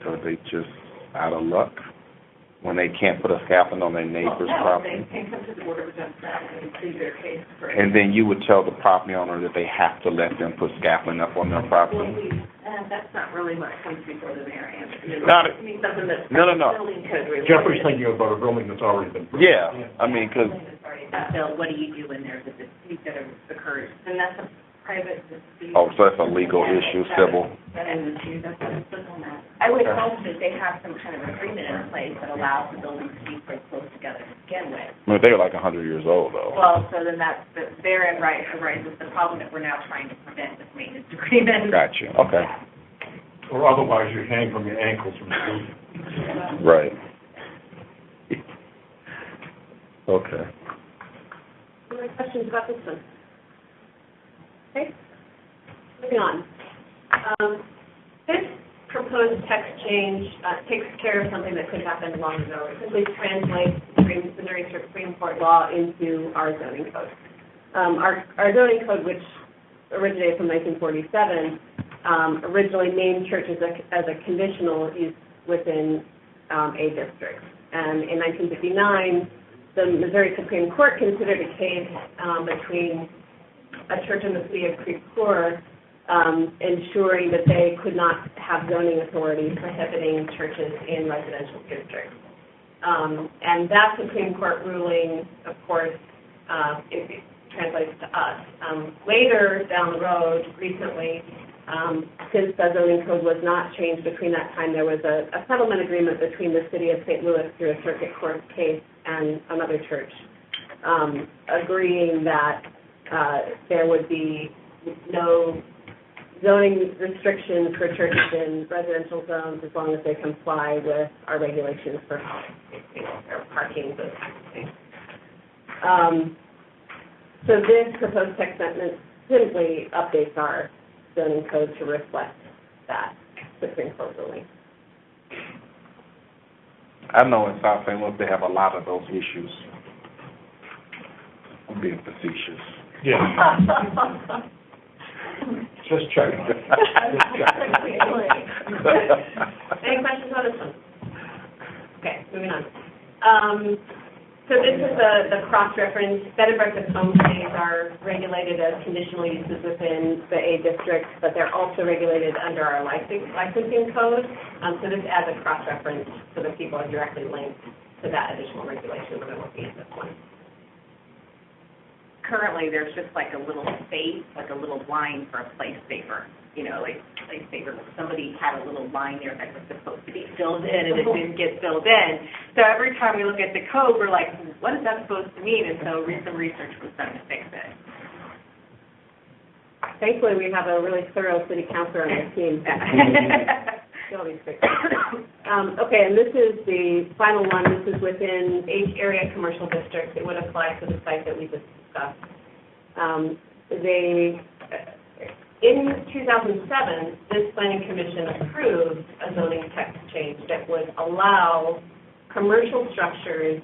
Are they just out of luck when they can't put a scaffolding on their neighbor's property? They can come to the Board of Adjustment and plead their case for it. And then you would tell the property owner that they have to let them put scaffolding up on their property? That's not really what comes before the variance. Not I mean, something that's No. building code related. Jeffrey's thinking about a building that's already been built. Yeah, I mean, because... Bill, what do you do when there's a dispute that occurs? And that's a private dispute. Oh, so that's a legal issue, civil? That's an issue, that's what it's civil matter. I would hope that they have some kind of agreement in place that allows the buildings to be so close together to begin with. I mean, they're like 100 years old, though. Well, so then therein arises the problem that we're now trying to prevent with maintenance agreements. Gotcha, okay. Or otherwise you hang from your ankles from the roof. Right. Okay. Any other questions about this one? Okay. Moving on. This proposed text change takes care of something that could happen long ago. It simply translates the Missouri Supreme Court law into our zoning code. Our zoning code, which originated from 1947, originally named churches as a conditional use within a district. And in 1959, the Missouri Supreme Court considered a case between a church in the city of Creve Coeur ensuring that they could not have zoning authority prohibiting churches in residential districts. And that Supreme Court ruling, of course, it translates to us. Later down the road, recently, since the zoning code was not changed between that time, there was a settlement agreement between the city of St. Louis through a circuit court case and another church, agreeing that there would be no zoning restrictions for churches in residential zones as long as they comply with our regulations for housing, or parking, those kinds of things. So this proposed text amendment simply updates our zoning code to reflect that Supreme Court ruling. I know in South St. Louis they have a lot of those issues. I'm being facetious. Yeah. Just checking. Any questions on this one? Okay, moving on. So this is the cross-reference. Bed and breakfast homestays are regulated as conditional uses within the A district, but they're also regulated under our licensing code. So this adds a cross-reference so that people are directly linked to that additional regulation when they're looking at this one. Currently, there's just like a little space, like a little line for a place saver. You know, like place saver, somebody had a little line there that was supposed to be filled in and it didn't get filled in. So every time we look at the code, we're like, what is that supposed to mean? And so some research was done to fix it. Thankfully, we have a really thorough city councilor on our team. Okay, and this is the final one. This is within H area commercial districts. It would apply to the site that we just discussed. In 2007, this planning commission approved a zoning text change that would allow commercial structures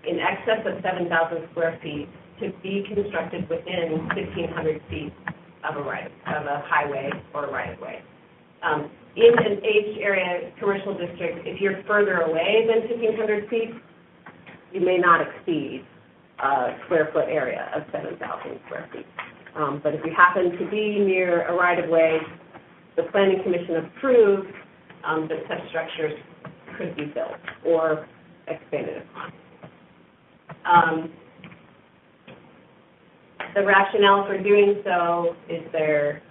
in excess of 7,000 square feet to be constructed within 1,500 feet of a highway or a right-of-way. In an H area commercial district, if you're further away than 1,500 feet, you may not exceed a square foot area of 7,000 square feet. But if you happen to be near a right-of-way, the Planning Commission approved that such structures could be built or expanded upon. The rationale for doing so is there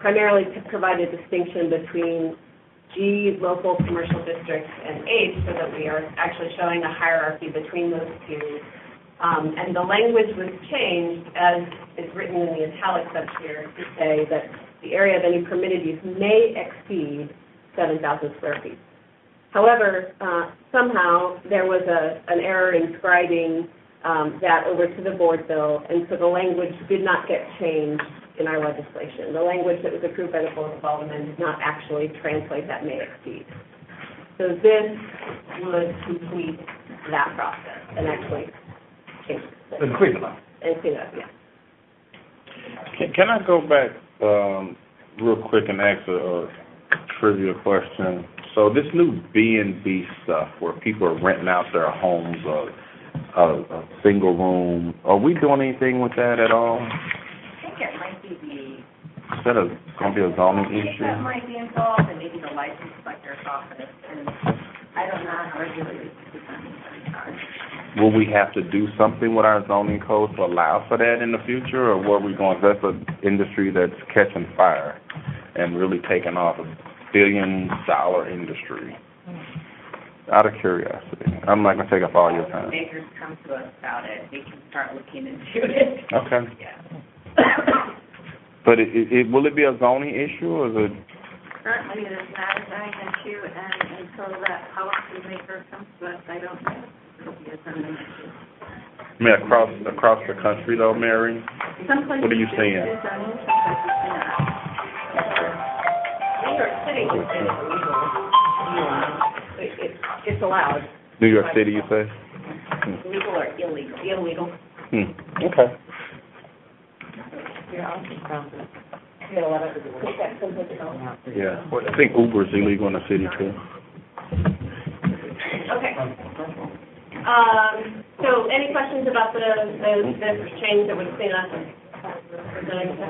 primarily to provide a distinction between G, local commercial districts, and H, so that we are actually showing a hierarchy between those two. And the language was changed, as is written in the italics up here, to say that the area of any permitted use may exceed 7,000 square feet. However, somehow there was an error in scribing that over to the board bill, and so the language did not get changed in our legislation. The language that was approved by the Board of Aldermen did not actually translate that may exceed. So this would complete that process and actually change it. And clean it up. And clean it up, yeah. Can I go back real quick and ask a trivia question? So this new B&B stuff where people are renting out their homes, a single room, are we doing anything with that at all? I think it might be Is that going to be a zoning issue? that might be involved, and maybe the license collector's office, and I don't know how regularly it's done. Will we have to do something with our zoning code to allow for that in the future, or where are we going? That's an industry that's catching fire and really taking off, a billion-dollar industry. Out of curiosity. I'm not going to take up all your time. Makers come to us about it, we can start looking into it. Okay. Yeah. But will it be a zoning issue, or is it? Currently, it is not a zoning issue, and until that policymaker comes to us, I don't know it'll be a zoning issue. I mean, across the country, though, Mary? Some places What are you it seeing? is zoning, some places not. New York City is illegal. It's allowed. New York City, you say? Legal or illegal? Illegal. Okay. Yeah. I think Uber's illegal in the city, too. Okay. So any questions about the change that we've seen us presenting?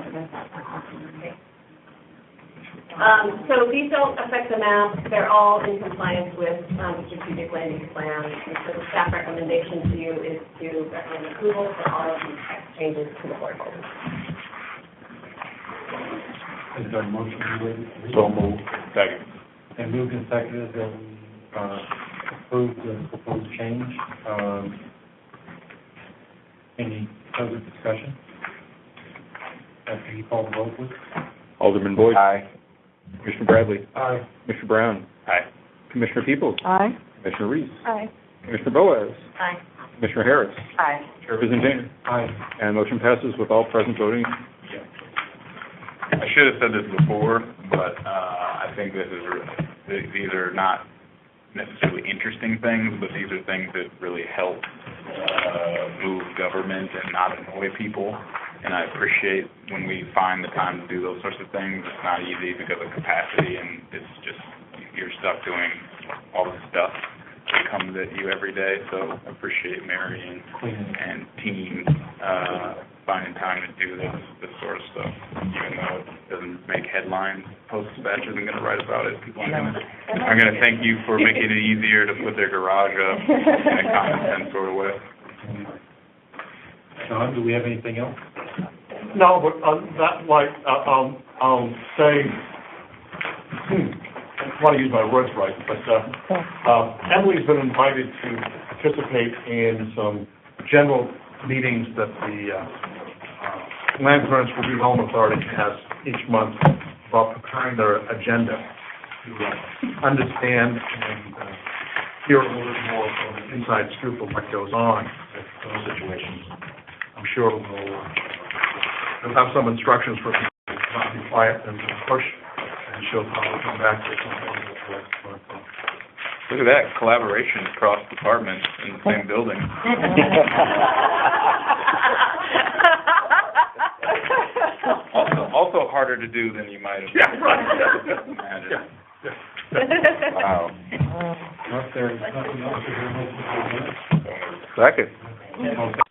So these don't affect the map, they're all in compliance with the strategic land use plan. And so the staff recommendation to you is to recommend approval for all of these text changes to the board folder. Is there a motion related? So moved. Second. And moved and seconded that we approve the proposed change. Any further discussion? After you call the roll, please. Alderman Boyd. Aye. Commissioner Bradley. Aye. Commissioner Brown. Aye. Commissioner Peoples. Aye. Commissioner Reese. Aye. Commissioner Boaz. Aye. Commissioner Harris. Aye. Chair Visintina. Aye. And motion passes with all present voting. I should have said this before, but I think these are not necessarily interesting things, but these are things that really help move government and not annoy people. And I appreciate when we find the time to do those sorts of things. It's not easy because of capacity, and it's just, you're stuck doing all the stuff that comes at you every day. So I appreciate Mary and team finding time to do this sort of stuff, even though it doesn't make headlines. Post-Dispatch isn't going to write about it. People aren't going to thank you for making it easier to put their garage up in a common sense sort of way. John, do we have anything else? No, but that, like, I'll say, I want to use my words right, but Emily's been invited to participate in some general meetings that the Land Clearance Review Home Authority has each month about preparing their agenda to understand and hear a little more from the inside scoop of what goes on in those situations. I'm sure we'll have some instructions for people to not be quiet and to push, and she'll probably come back to something. Look at that, collaboration across departments in the same building. Also harder to do than you might have imagined. Wow. If there is nothing else, is there a motion to adjourn? Second. Motion